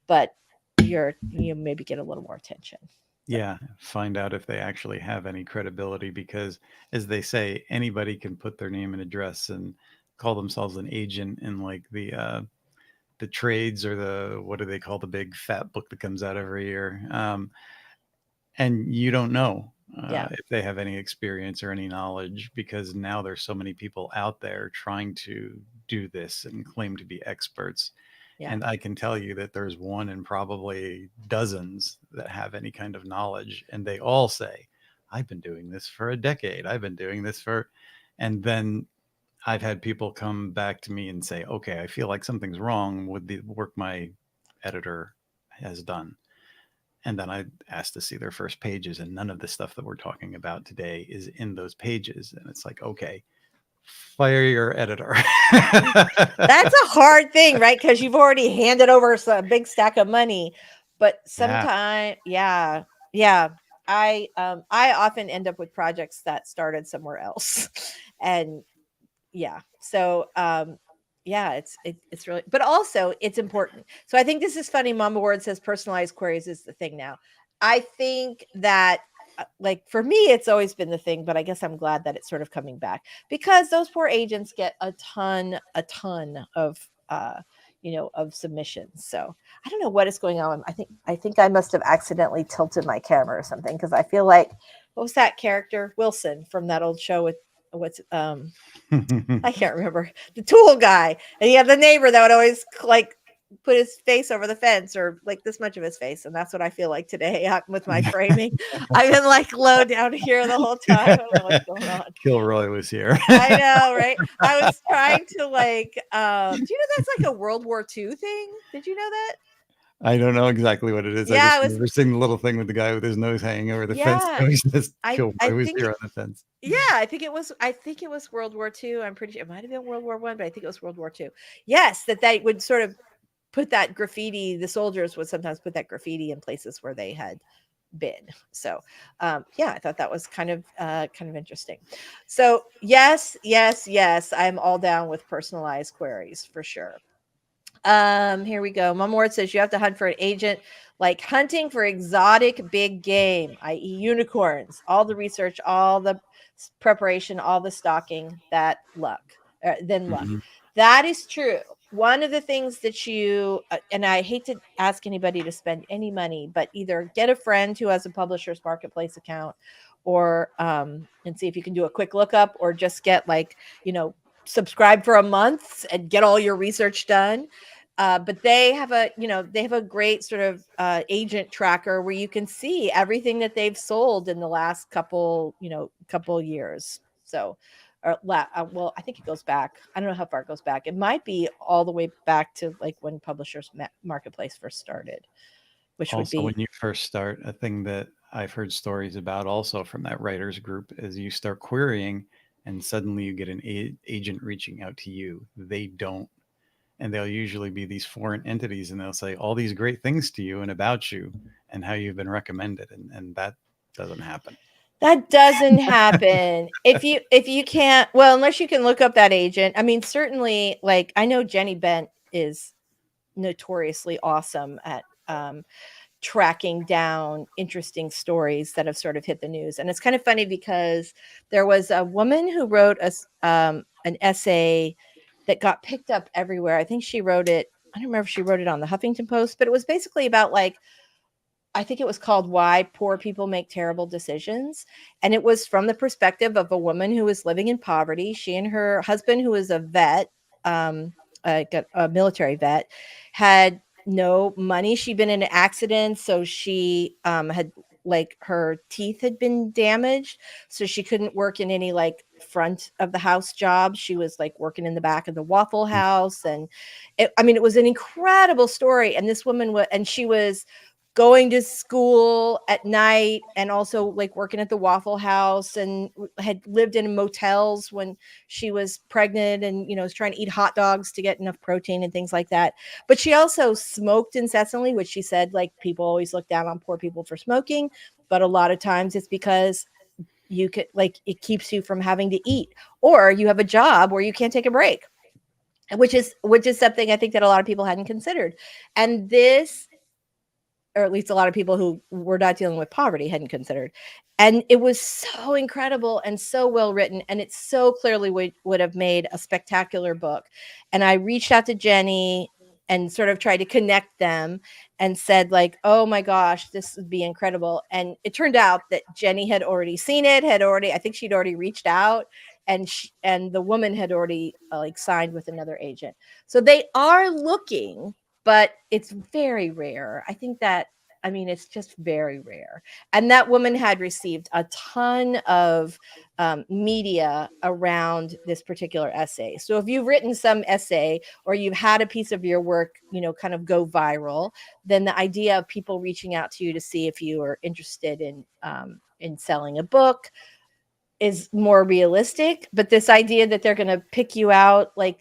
but you maybe get a little more attention. Yeah, find out if they actually have any credibility because, as they say, anybody can put their name and address and call themselves an agent in like the trades or the what do they call the big fat book that comes out every year, and you don't know Yeah. if they have any experience or any knowledge because now there's so many people out there trying to do this and claim to be experts. Yeah. And I can tell you that there's one in probably dozens that have any kind of knowledge. And they all say, I've been doing this for a decade. I've been doing this for, and then I've had people come back to me and say, okay, I feel like something's wrong with the work my editor has done. And then I asked to see their first pages, and none of the stuff that we're talking about today is in those pages. And it's like, okay, fire your editor. That's a hard thing, right? Because you've already handed over a big stack of money. But Yeah. sometimes, yeah. I often end up with projects that started somewhere else. And yeah. So yeah, it's really, but also it's important. So I think this is funny. Mama Ward says personalized queries is the thing now. I think that like for me it's always been the thing, but I guess I'm glad that it's sort of coming back because those poor agents get a ton of of submissions. So I don't know what is going on. I think I must have accidentally tilted my camera or something because I feel like what was that character Wilson from that old show with what's I can't remember the tool guy, and you have the neighbor that would always like put his face over the fence or like this much of his face, and that's what I feel like today with my framing. I've been like low down here the whole time. I don't know what's going on. Kilroy was here. I know, right? I was trying to like, do you know that's like a World War II thing? Did you know that? I don't know exactly what it is. I Yeah, just it was. remember seeing the little thing with the guy with his nose hanging over the fence. Yeah, And he says, I Kilroy was think here on the fence. yeah, I think it was. I think it was World War II. I'm pretty sure it might have been World War I, but I think it was World War II. Yes, that they would sort of put that graffiti. The soldiers would sometimes put that graffiti in places where they had been. So, yeah, I thought that was kind of interesting. So, yes, I'm all down with personalized queries for sure. Here we go. Mom Ward says you have to hunt for an agent like hunting for exotic big game, i.e., unicorns. All the research, all the preparation, all the stalking. That luck, then luck. Mm-hmm. That is true. One of the things that you and I hate to ask anybody to spend any money, but either get a friend who has a publisher's marketplace account, or and see if you can do a quick lookup, or just get like subscribe for a month and get all your research done. But they have a great sort of agent tracker where you can see everything that they've sold in the last couple years. So, well, I think it goes back. I don't know how far it goes back. It might be all the way back to like when Publishers Marketplace first started, which would Also, when be you first start, a thing that I've heard stories about also from that writers group is you start querying and suddenly you get an agent reaching out to you. They don't, and they'll usually be these foreign entities and they'll say all these great things to you and about you and how you've been recommended. And that doesn't happen. that doesn't happen if you can't, well, unless you can look up that agent. I mean, certainly, like I know Jenny Bent is notoriously awesome at tracking down interesting stories that have sort of hit the news. And it's kind of funny because there was a woman who wrote an essay that got picked up everywhere. I think she wrote it. I don't remember if she wrote it on the Huffington Post, but it was basically about like, I think it was called Why Poor People Make Terrible Decisions. And it was from the perspective of a woman who was living in poverty. She and her husband, who was a vet, a military vet, had no money. She'd been in an accident. So she had like her teeth had been damaged. So she couldn't work in any like front of the house jobs. She was like working in the back of the Waffle House. And it was an incredible story. And this woman and she was going to school at night and also like working at the Waffle House, and had lived in motels when she was pregnant, and was trying to eat hot dogs to get enough protein and things like that. But she also smoked incessantly, which she said like people always look down on poor people for smoking, but a lot of times it's because you could like it keeps you from having to eat, or you have a job where you can't take a break, which is something I think that a lot of people hadn't considered. And this, or at least a lot of people who were not dealing with poverty hadn't considered. And it was so incredible and so well written, and it so clearly would have made a spectacular book. And I reached out to Jenny and sort of tried to connect them and said like, oh my gosh, this would be incredible. And it turned out that Jenny had already seen it, I think she'd already reached out, and the woman had already like signed with another agent. So they are looking, but it's very rare. It's just very rare. And that woman had received a ton of media around this particular essay. So if you've written some essay, or you've had a piece of your work, kind of go viral, then the idea of people reaching out to you to see if you are interested in selling a book is more realistic. But this idea that they're going to pick you out, like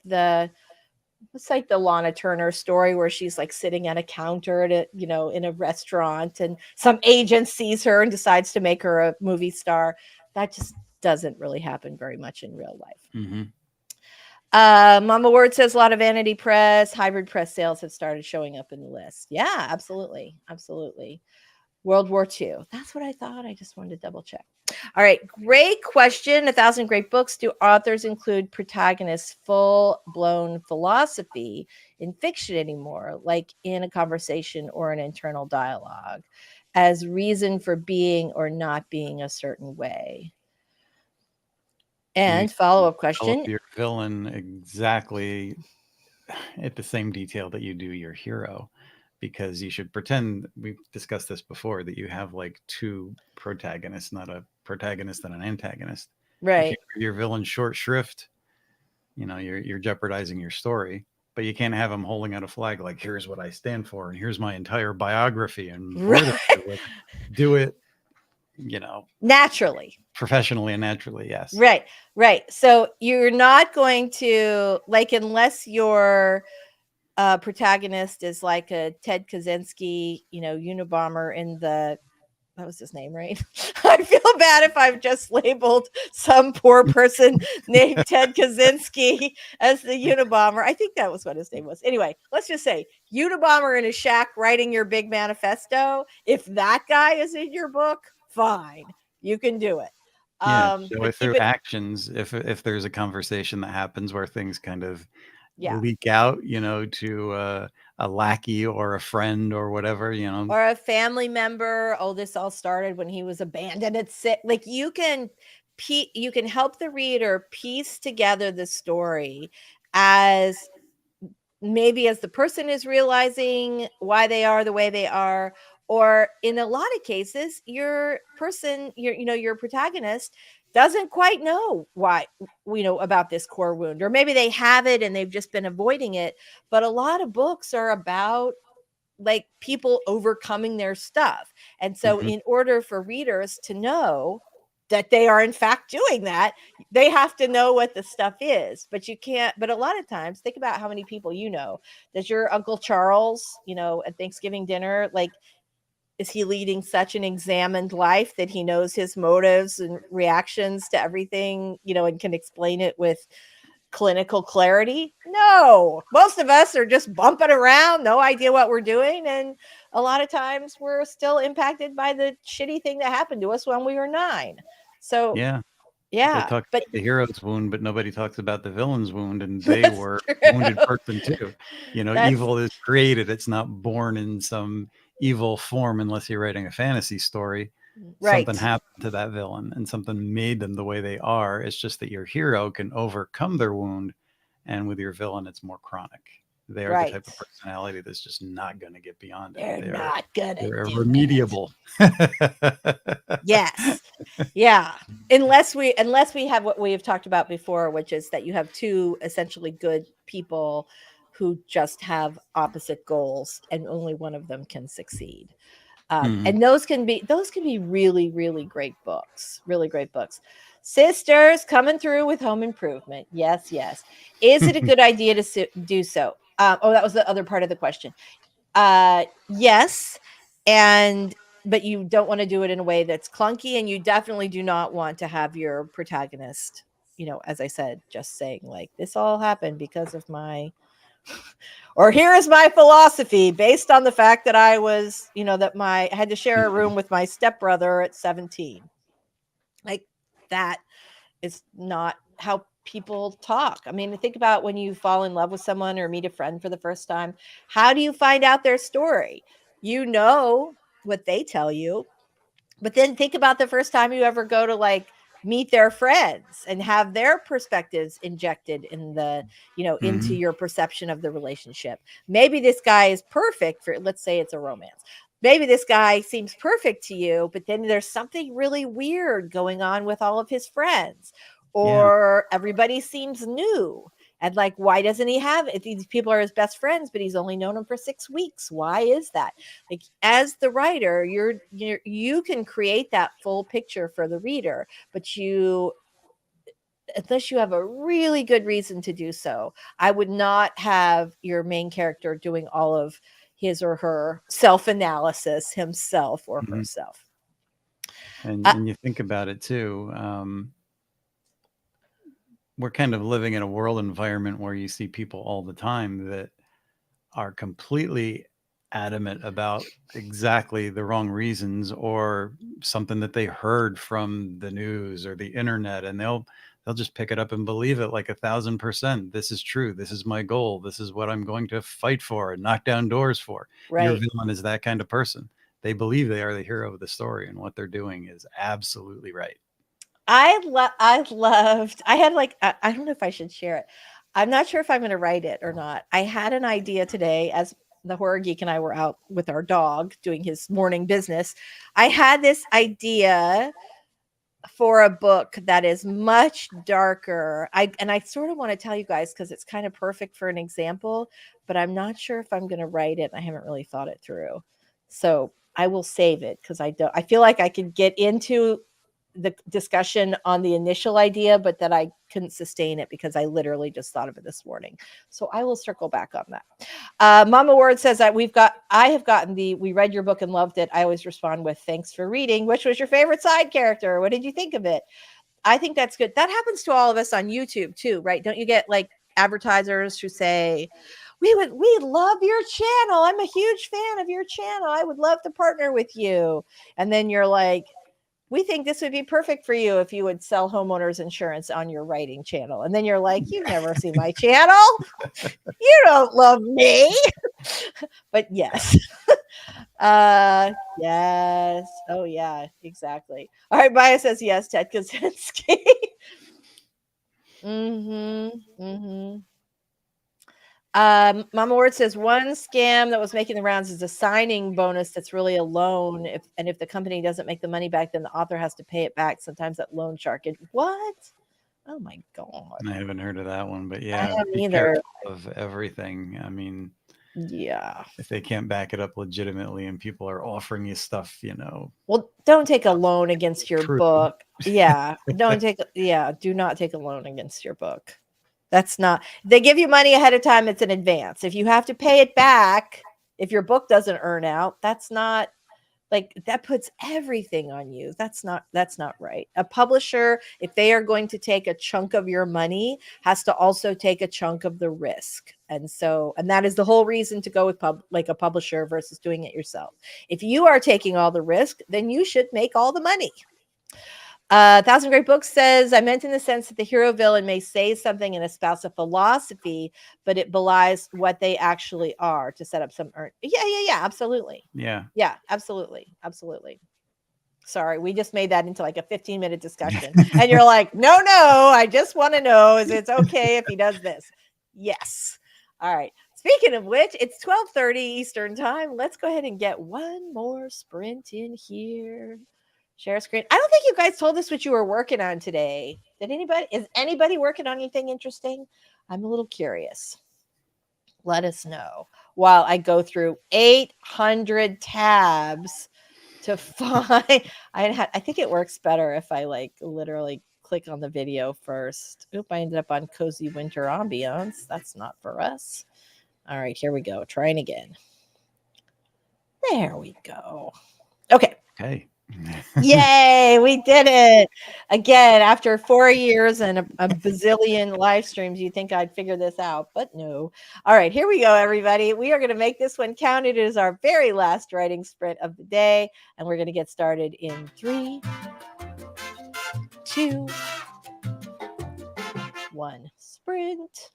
it's like the Lana Turner story where she's like sitting at a counter at in a restaurant, and some agent sees her and decides to make her a movie star. That just doesn't really happen very much in real life. Mm-hmm. Mama Word says a lot of vanity press, hybrid press sales have started showing up in the list. Yeah, absolutely. Absolutely. World War II. That's what I thought. I just wanted to double check. All right. Great question. 1,000 Great Books. Do authors include protagonists' full-blown philosophy in fiction anymore, like in a conversation or an internal dialogue, as reason for being or not being a certain way? And follow-up question. Develop your villain exactly at the same detail that you do your hero, because you should pretend, we've discussed this before, that you have like two protagonists, not a protagonist and an antagonist. Right. If you give your villain short shrift, you're jeopardizing your story. But you can't have him holding out a flag like, here's what I stand for and here's my entire biography and right. Do it, naturally, professionally and naturally. Yes. Right. So you're not going to, like, unless your protagonist is like a Ted Kaczynski, Unabomber in the, that was his name, right? I feel bad if I've just labeled some poor person named Ted Kaczynski as the Unabomber. I think that was what his name was. Anyway, let's just say Unabomber in a shack writing your big manifesto. If that guy is in your book, fine, you can do it. Yeah, show it through actions. If there's a conversation that happens where things kind of leak out, to a lackey or a friend or whatever, or a family member. Oh, this all started when he was abandoned at sick. Like you can help the reader piece together the story as maybe as the person is realizing why they are the way they are, or in a lot of cases, your protagonist doesn't quite know why, about this core wound, or maybe they have it and they've just been avoiding it. But a lot of books are about like people overcoming their stuff. And so in order for readers to know that they are in fact doing that, they have to know what the stuff is. But you can't, but a lot of times, think about how many people does your Uncle Charles, at Thanksgiving dinner, like, is he leading such an examined life that he knows his motives and reactions to everything, and can explain it with clinical clarity? No, most of us are just bumping around, no idea what we're doing. And a lot of times we're still impacted by the shitty thing that happened to us when we were 9. So they talk but about the hero's wound, but nobody talks about the villain's wound, and they were a wounded person too. Evil is created, it's not born in some evil form unless you're writing a fantasy story. Something happened to that villain and something made them the way they are. It's just that your hero can overcome their wound, and with your villain it's more chronic. They are the type of personality that's just not going to get beyond it. They're not gonna they're irremediable. Yes. Yeah. Unless we have what we have talked about before, which is that you have two essentially good people who just have opposite goals and only one of them can succeed. And those can be really, really great books. Really great books. Sisters coming through with home improvement. Yes, yes. Is it a good idea to do so? Oh, that was the other part of the question. Yes, but you don't want to do it in a way that's clunky, and you definitely do not want to have your protagonist, as I said, just saying like, this all happened because of my or here is my philosophy based on the fact that I was, that I had to share a room with my stepbrother at 17. Like, that is not how people talk. I mean, think about when you fall in love with someone or meet a friend for the first time. How do you find out their story? You know what they tell you, but then think about the first time you ever go to like meet their friends and have their perspectives injected in the, into your perception of the relationship. Maybe this guy is perfect for, let's say it's a romance. Maybe this guy seems perfect to you, but then there's something really weird going on with all of his friends, or everybody seems new. And like, why doesn't he have it? These people are his best friends, but he's only known them for 6 weeks. Why is that? Like, as the writer, you can create that full picture for the reader, but unless you have a really good reason to do so, I would not have your main character doing all of his or her self-analysis himself or herself. And you think about it too. We're kind of living in a world environment where you see people all the time that are completely adamant about exactly the wrong reasons, or something that they heard from the news or the internet, and they'll just pick it up and believe it like 1,000%. This is true. This is my goal. This is what I'm going to fight for and knock down doors for. Right. Your villain is that kind of person. They believe they are the hero of the story, and what they're doing is absolutely right. I had like, I don't know if I should share it. I'm not sure if I'm going to write it or not. I had an idea today as the horror geek and I were out with our dog doing his morning business. I had this idea for a book that is much darker. I sort of want to tell you guys because it's kind of perfect for an example, but I'm not sure if I'm going to write it. I haven't really thought it through. So I will save it because I feel like I could get into the discussion on the initial idea, but that I couldn't sustain it because I literally just thought of it this morning. So I will circle back on that. Mama Ward says that we read your book and loved it. I always respond with thanks for reading. Which was your favorite side character? What did you think of it? I think that's good. That happens to all of us on YouTube too, right? Don't you get like advertisers who say, we love your channel. I'm a huge fan of your channel. I would love to partner with you. And then you're like, we think this would be perfect for you if you would sell homeowners insurance on your writing channel. And then you're like, you've never seen my channel. You don't love me. But yes. Yes. Oh yeah, exactly. All right. Maya says yes, Ted Kaczynski. Mama Ward says one scam that was making the rounds is a signing bonus that's really a loan. If the company doesn't make the money back, then the author has to pay it back. Sometimes that loan shark. What? Oh my God. I haven't heard of that one, but yeah, I haven't be either. careful of everything. I mean, yeah. If they can't back it up legitimately and people are offering you stuff, Well, don't take a loan against your True. book. Yeah. Do not take a loan against your book. That's not, they give you money ahead of time. It's an advance. If you have to pay it back, if your book doesn't earn out, that's not like, that puts everything on you. That's not right. A publisher, if they are going to take a chunk of your money, has to also take a chunk of the risk. And that is the whole reason to go with like a publisher versus doing it yourself. If you are taking all the risk, then you should make all the money. 1,000 Great Books says, I meant in the sense that the hero villain may say something and espouse a philosophy, but it belies what they actually are to set up some Yeah, absolutely. Yeah, absolutely. Sorry, we just made that into like a 15-minute discussion. And you're like, no, I just want to know, is it okay if he does this? Yes. All right. Speaking of which, it's 12:30 Eastern time. Let's go ahead and get one more sprint in here. Share screen. I don't think you guys told us what you were working on today. Is anybody working on anything interesting? I'm a little curious. Let us know while I go through 800 tabs to find. I think it works better if I like literally click on the video first. Oop, I ended up on cozy winter ambiance. That's not for us. All right, here we go. Trying again. There we go. Okay. Okay. Yay, we did it. Again, after 4 years and a bazillion live streams, you'd think I'd figure this out, but no. All right, here we go, everybody. We are going to make this one count. It is our very last writing sprint of the day, and we're going to get started in 3, 2, 1. Sprint.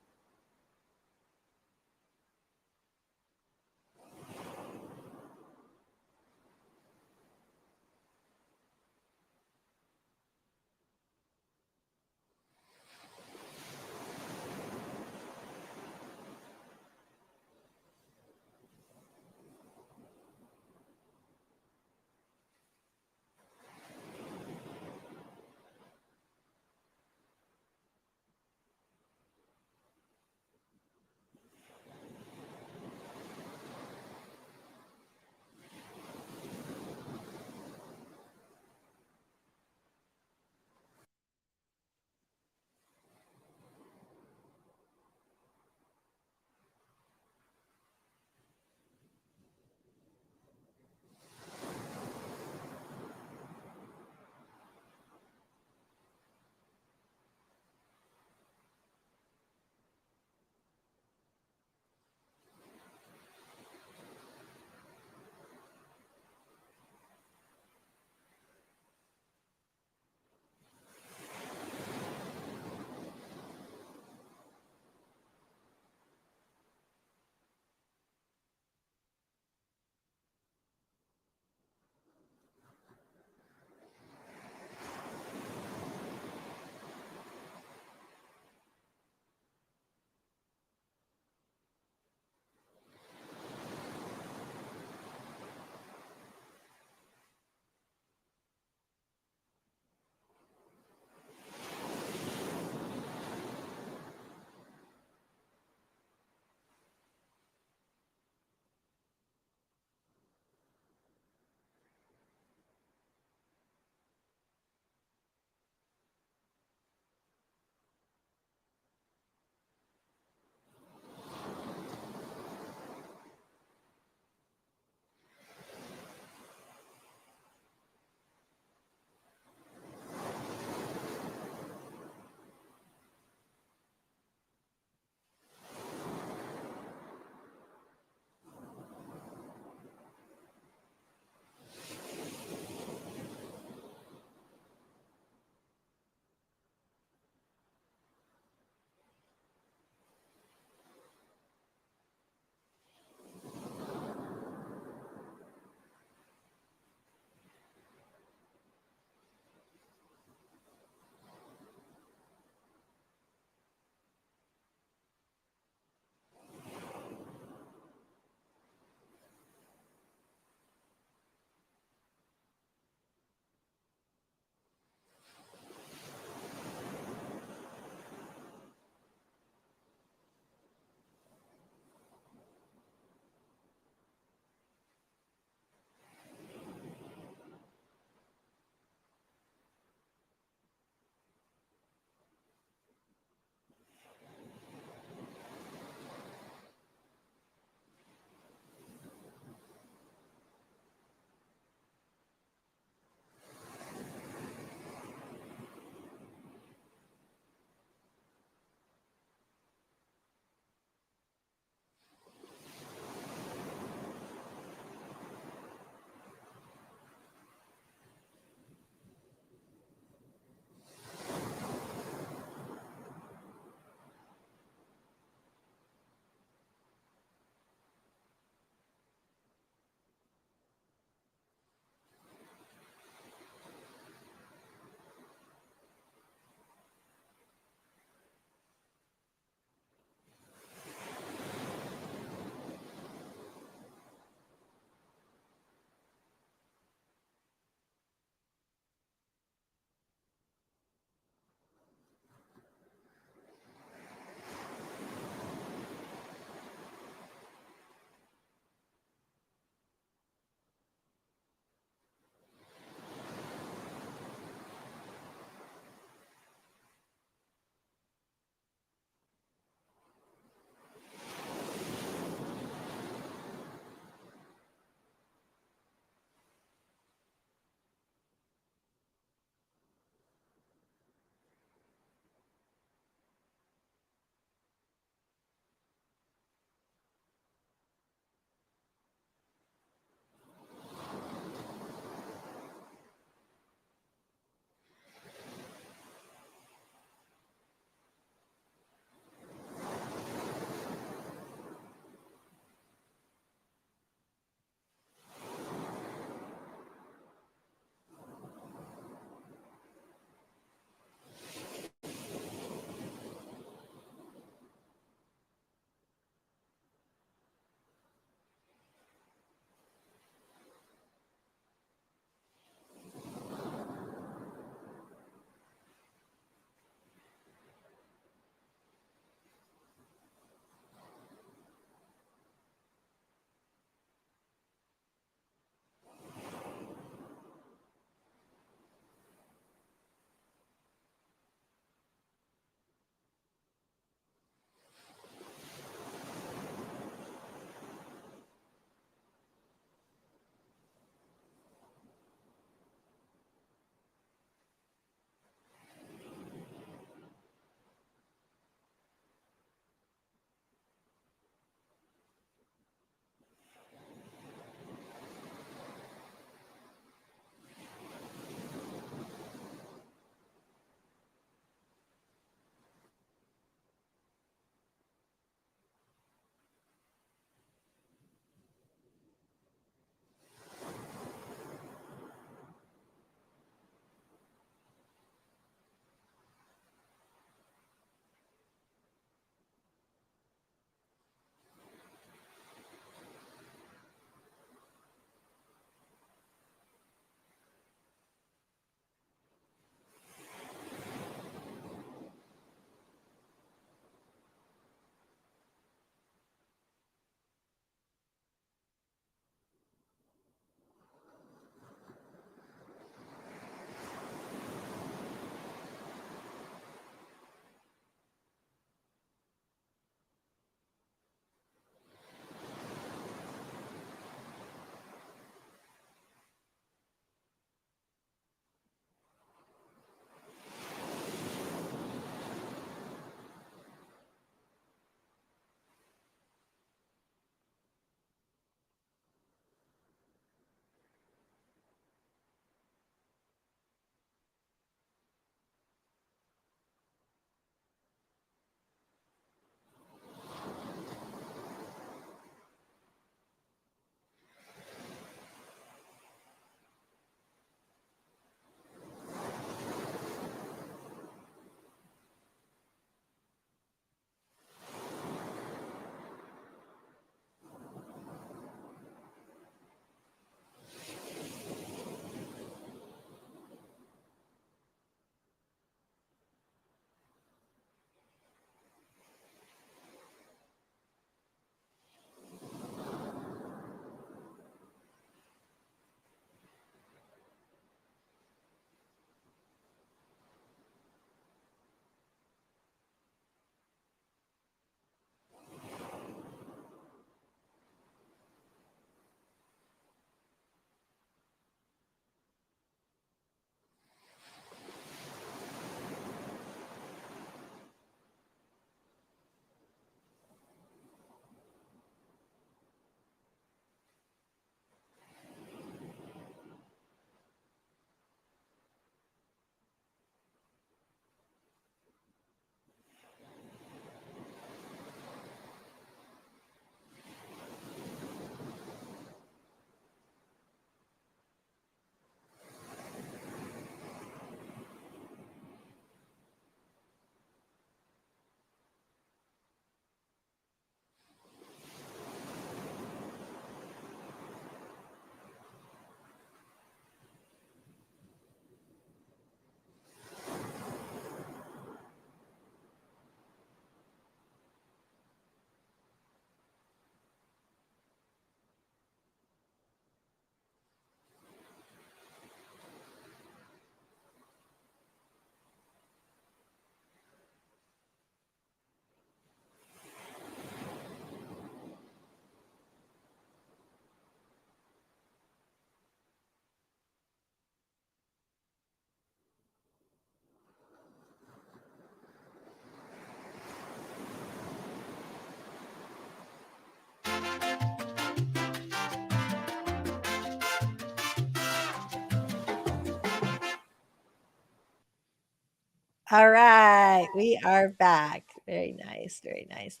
All right, we are back. Very nice, very nice.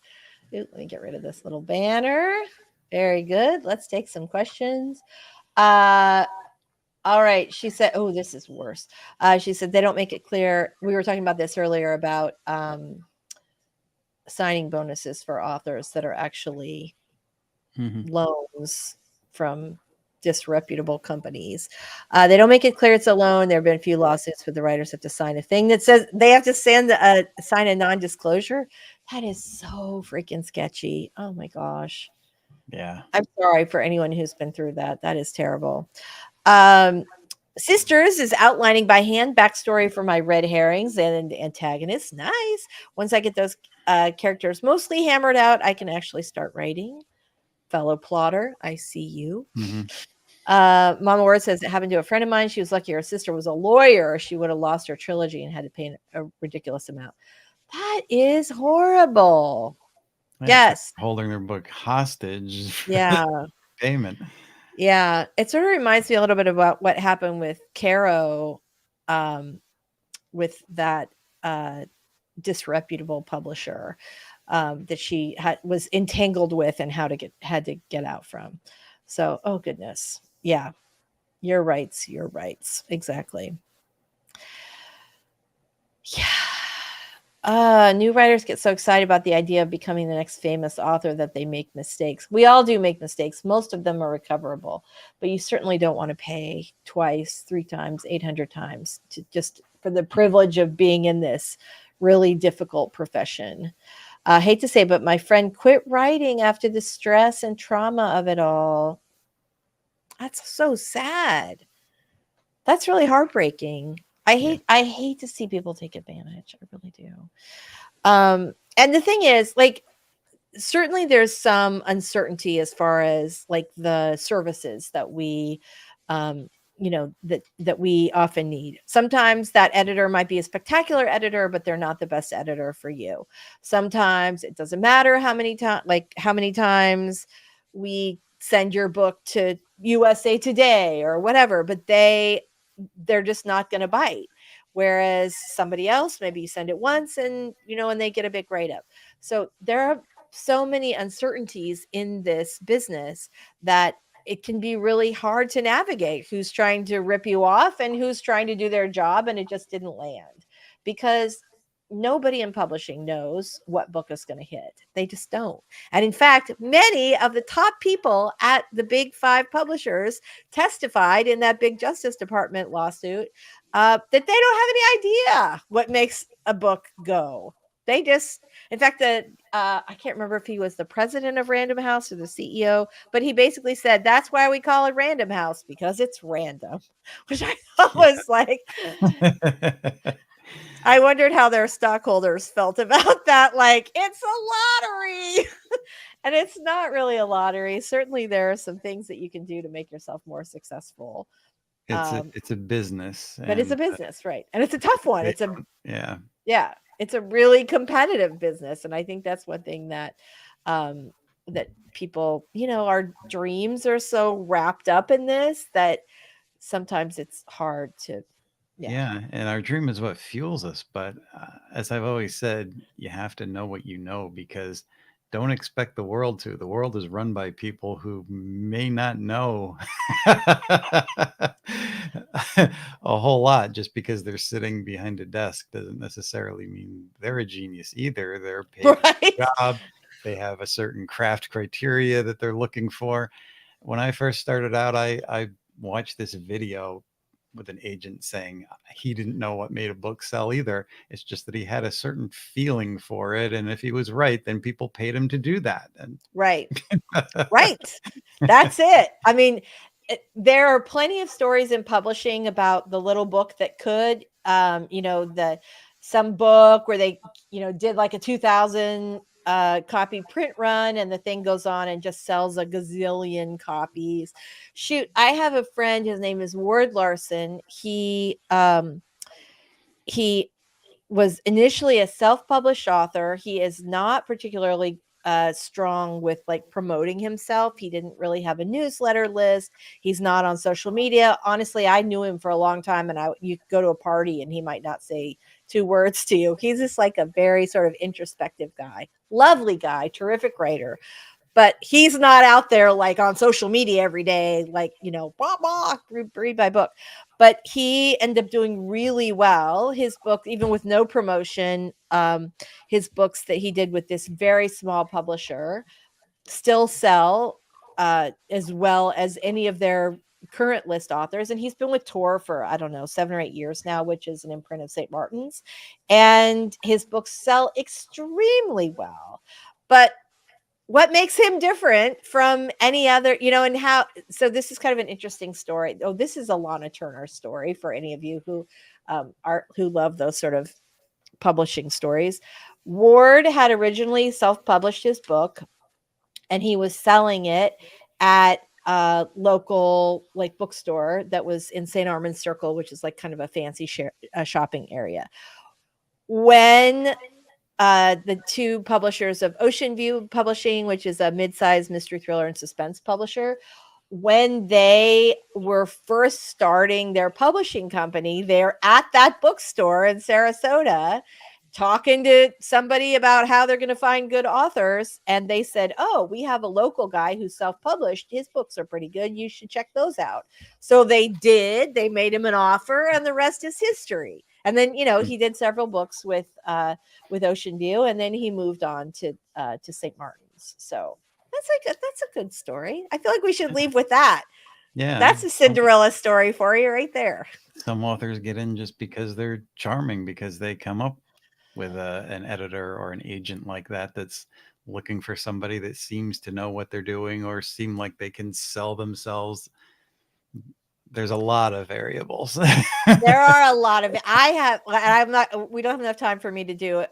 Ooh, let me get rid of this little banner. Very good. Let's take some questions. Uh, all right. She said, "Oh, this is worse." She said they don't make it clear. We were talking about this earlier about signing bonuses for authors that are actually loans from disreputable companies. They don't make it clear it's a loan. There have been a few lawsuits where the writers have to sign a thing that says they have to sign a non-disclosure. That is so freaking sketchy. Oh my gosh. Yeah. I'm sorry for anyone who's been through that. That is terrible. Um, Sisters is outlining by hand backstory for my red herrings and antagonists. Nice. Once I get those characters mostly hammered out, I can actually start writing. Fellow plotter, I see you. Mama Word says it happened to a friend of mine. She was lucky her sister was a lawyer. She would have lost her trilogy and had to pay a ridiculous amount. That is horrible. Yeah, Yes. holding their book hostage for Yeah. payment. Yeah. It sort of reminds me a little bit about what happened with Caro, with that disreputable publisher that she was entangled with and had to get out from. So, oh goodness. Yeah. Your rights, your rights. Exactly. Yeah. New writers get so excited about the idea of becoming the next famous author that they make mistakes. We all do make mistakes. Most of them are recoverable, but you certainly don't want to pay twice, 3 times, 800 times to just for the privilege of being in this really difficult profession. I hate to say, but my friend quit writing after the stress and trauma of it all. That's so sad. That's really heartbreaking. I hate to see people take advantage. I really do. And the thing is, like, certainly there's some uncertainty as far as like the services that we that we often need. Sometimes that editor might be a spectacular editor, but they're not the best editor for you. Sometimes it doesn't matter how many times we send your book to USA Today or whatever, but they're just not going to bite. Whereas somebody else, maybe you send it once and and they get a big write up. So there are so many uncertainties in this business that it can be really hard to navigate who's trying to rip you off and who's trying to do their job and it just didn't land, because nobody in publishing knows what book is going to hit. They just don't. And in fact, many of the top people at the big 5 publishers testified in that big Justice Department lawsuit that they don't have any idea what makes a book go. They just, in fact, I can't remember if he was the president of Random House or the CEO, but he basically said that's why we call it Random House, because it's random, which I thought was like, I wondered how their stockholders felt about that. Like, it's a lottery. And it's not really a lottery. Certainly, there are some things that you can do to make yourself more successful. It's a business, But it's a business, right? And it's a tough one. yeah, it's a really competitive business. And I think that's one thing that that people, our dreams are so wrapped up in this that sometimes it's hard to yeah. And our dream is what fuels us. But as I've always said, you have to know what you know, because don't expect the world to. The world is run by people who may not know a whole lot. Just because they're sitting behind a desk doesn't necessarily mean they're a genius either. They're paid right. a job. They have a certain craft criteria that they're looking for. When I first started out, I watched this video with an agent saying he didn't know what made a book sell either. It's just that he had a certain feeling for it. And if he was right, then people paid him to do that. And Right. Right. That's it. I mean, there are plenty of stories in publishing about the little book that could, some book where they, did like a 2000 copy print run and the thing goes on and just sells a gazillion copies. Shoot, I have a friend, his name is Ward Larson. He was initially a self-published author. He is not particularly strong with like promoting himself. He didn't really have a newsletter list. He's not on social media. Honestly, I knew him for a long time, and you could go to a party and he might not say two words to you. He's just like a very sort of introspective guy, lovely guy, terrific writer. But he's not out there like on social media every day, like, blah, blah, read my book. But he ended up doing really well. His book, even with no promotion, his books that he did with this very small publisher still sell as well as any of their current list authors. And he's been with Tor for, I don't know, 7 or 8 years now, which is an imprint of St. Martin's. And his books sell extremely well. But what makes him different from any other, and how, so this is kind of an interesting story. Oh, this is a Lana Turner story for any of you who who love those sort of publishing stories. Ward had originally self-published his book, and he was selling it at a local like bookstore that was in St. Armand's Circle, which is like kind of a fancy shopping area. When the two publishers of Ocean View Publishing, which is a mid-sized mystery thriller and suspense publisher, when they were first starting their publishing company, they're at that bookstore in Sarasota talking to somebody about how they're going to find good authors. And they said, oh, we have a local guy who's self-published. His books are pretty good. You should check those out. So they did. They made him an offer, and the rest is history. And then, he did several books with Ocean View, and then he moved on to St. Martin's. So that's a good story. I feel like we should leave with that. Yeah. That's a Cinderella story for you right there. Some authors get in just because they're charming, because they come up with an editor or an agent like that that's looking for somebody that seems to know what they're doing or seem like they can sell themselves. There's a lot of variables. There are a lot of, we don't have enough time for me to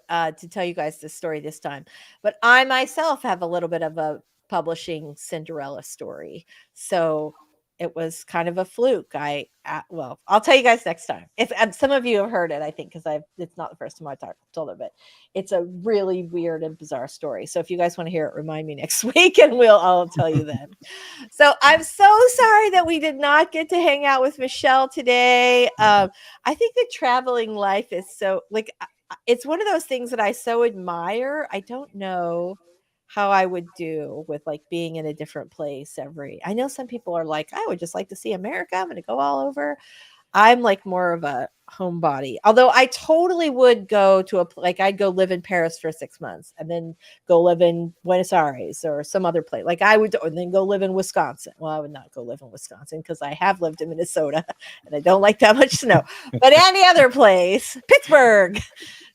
tell you guys this story this time, but I myself have a little bit of a publishing Cinderella story. So it was kind of a fluke. I'll tell you guys next time. If some of you have heard it, I think, because it's not the first time I told it, but it's a really weird and bizarre story. So if you guys want to hear it, remind me next week, and I'll tell you then. So I'm so sorry that we did not get to hang out with Michelle today. I think the traveling life is so it's one of those things that I so admire. I don't know how I would do with like being in a different place I know some people are like, I would just like to see America. I'm going to go all over. I'm like more of a homebody, although I totally would go to I'd go live in Paris for 6 months and then go live in Buenos Aires or some other place. Like I would, and then go live in Wisconsin. Well, I would not go live in Wisconsin because I have lived in Minnesota and I don't like that much snow, but any other place, Pittsburgh.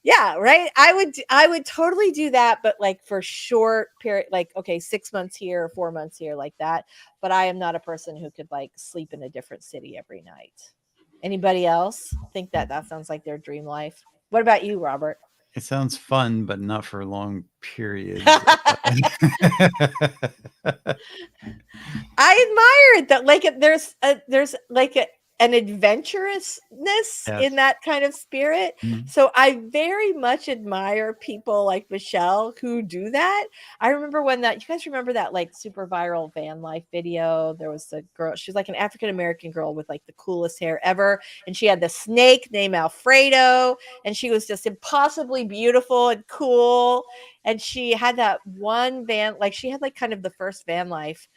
Yeah, right. I would totally do that, but like for short period, like, okay, 6 months here, 4 months here, like that. But I am not a person who could like sleep in a different city every night. Anybody else think that sounds like their dream life? What about you, Robert? It sounds fun, but not for long periods. I admire it that like there's like an adventurousness in that kind of spirit. Mm-hmm. So I very much admire people like Michelle who do that. I remember when you guys remember that like super viral van life video? There was a girl, she was like an African-American girl with like the coolest hair ever. And she had the snake named Alfredo, and she was just impossibly beautiful and cool. And she had that one van, like she had like kind of the first van life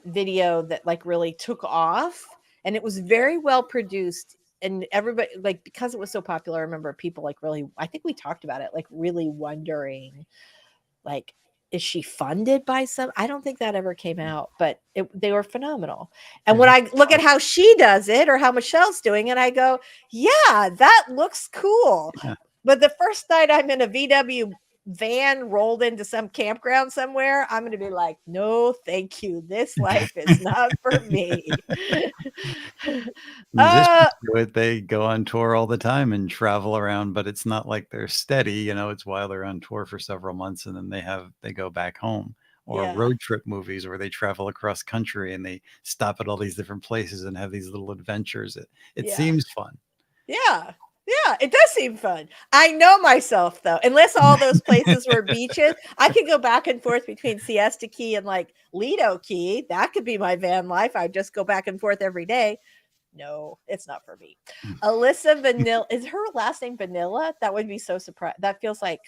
video that like really took off, and it was very well produced, and everybody, like, because it was so popular, I remember people like really, I think we talked about it, like really wondering, like, is she funded by some, I don't think that ever came out, but they were phenomenal. And when I look at how she does it or how Michelle's doing it, I go, yeah, that looks cool. Yeah. But the first night I'm in a VW van rolled into some campground somewhere, I'm going to be like, no, thank you. This life is not for me. Musicians do it. They go on tour all the time and travel around, but it's not like they're steady. It's while they're on tour for several months and then they go back home. Or road trip movies where they travel across country and they stop at all these different places and have these little adventures. It seems fun. Yeah. Yeah, it does seem fun. I know myself though. Unless all those places were beaches, I could go back and forth between Siesta Key and like Lido Key. That could be my van life. I'd just go back and forth every day. No, it's not for me. Alyssa Vanilla, is her last name Vanilla? That would be so surprised. That feels like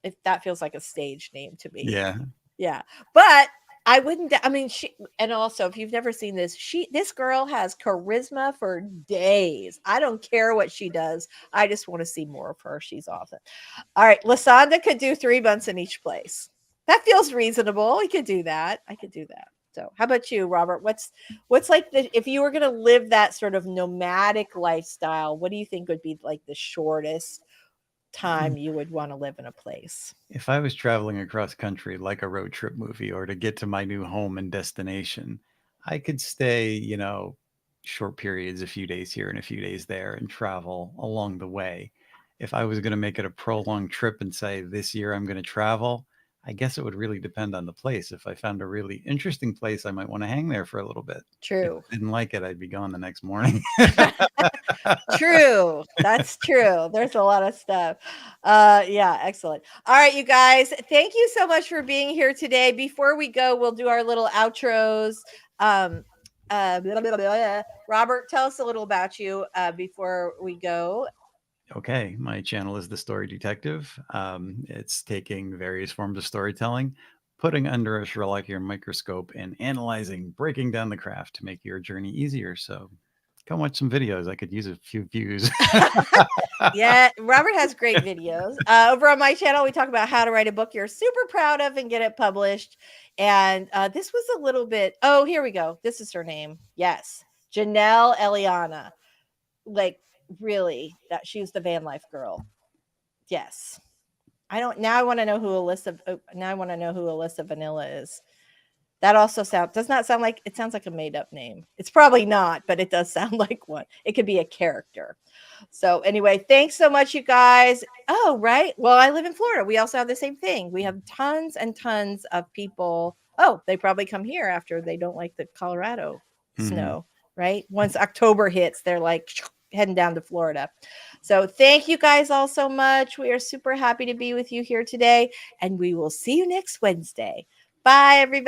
if that feels like a stage name to me. Yeah. Yeah. But I wouldn't I mean she, and also if you've never seen this, this girl has charisma for days. I don't care what she does. I just want to see more of her. She's awesome. All right, Lasanda could do 3 months in each place. That feels reasonable. We could do that. I could do that. So, how about you, Robert? What's like if you were going to live that sort of nomadic lifestyle, what do you think would be like the shortest time you would want to live in a place? If I was traveling across country like a road trip movie or to get to my new home and destination, I could stay, short periods, a few days here and a few days there, and travel along the way. If I was going to make it a prolonged trip and say, this year I'm going to travel, I guess it would really depend on the place. If I found a really interesting place, I might want to hang there for a little bit. If True. I didn't like it, I'd be gone the next morning. True. That's true. There's a lot of stuff. Yeah, excellent. All right, you guys. Thank you so much for being here today. Before we go, we'll do our little outros. Blah, blah, blah, blah. Robert, tell us a little about you before we go. Okay, my channel is The Story Detective. It's taking various forms of storytelling, putting under a Sherlockian microscope, and analyzing, breaking down the craft to make your journey easier. So come watch some videos. I could use a few views. Yeah, Robert has great videos. Over on my channel, we talk about how to write a book you're super proud of and get it published. And this was a little bit, oh, here we go. This is her name. Yes, Janelle Eliana. Like, really, that she's the van life girl. Yes. I want to know who Alyssa Vanilla is. That also does not sound like, it sounds like a made up name. It's probably not, but it does sound like one. It could be a character. So anyway, thanks so much, you guys. Oh, right. Well, I live in Florida. We also have the same thing. We have tons and tons of people. Oh, they probably come here after they don't like the Colorado snow, right? Once October hits, they're like heading down to Florida. So thank you guys all so much. We are super happy to be with you here today, and we will see you next Wednesday. Bye, everybody.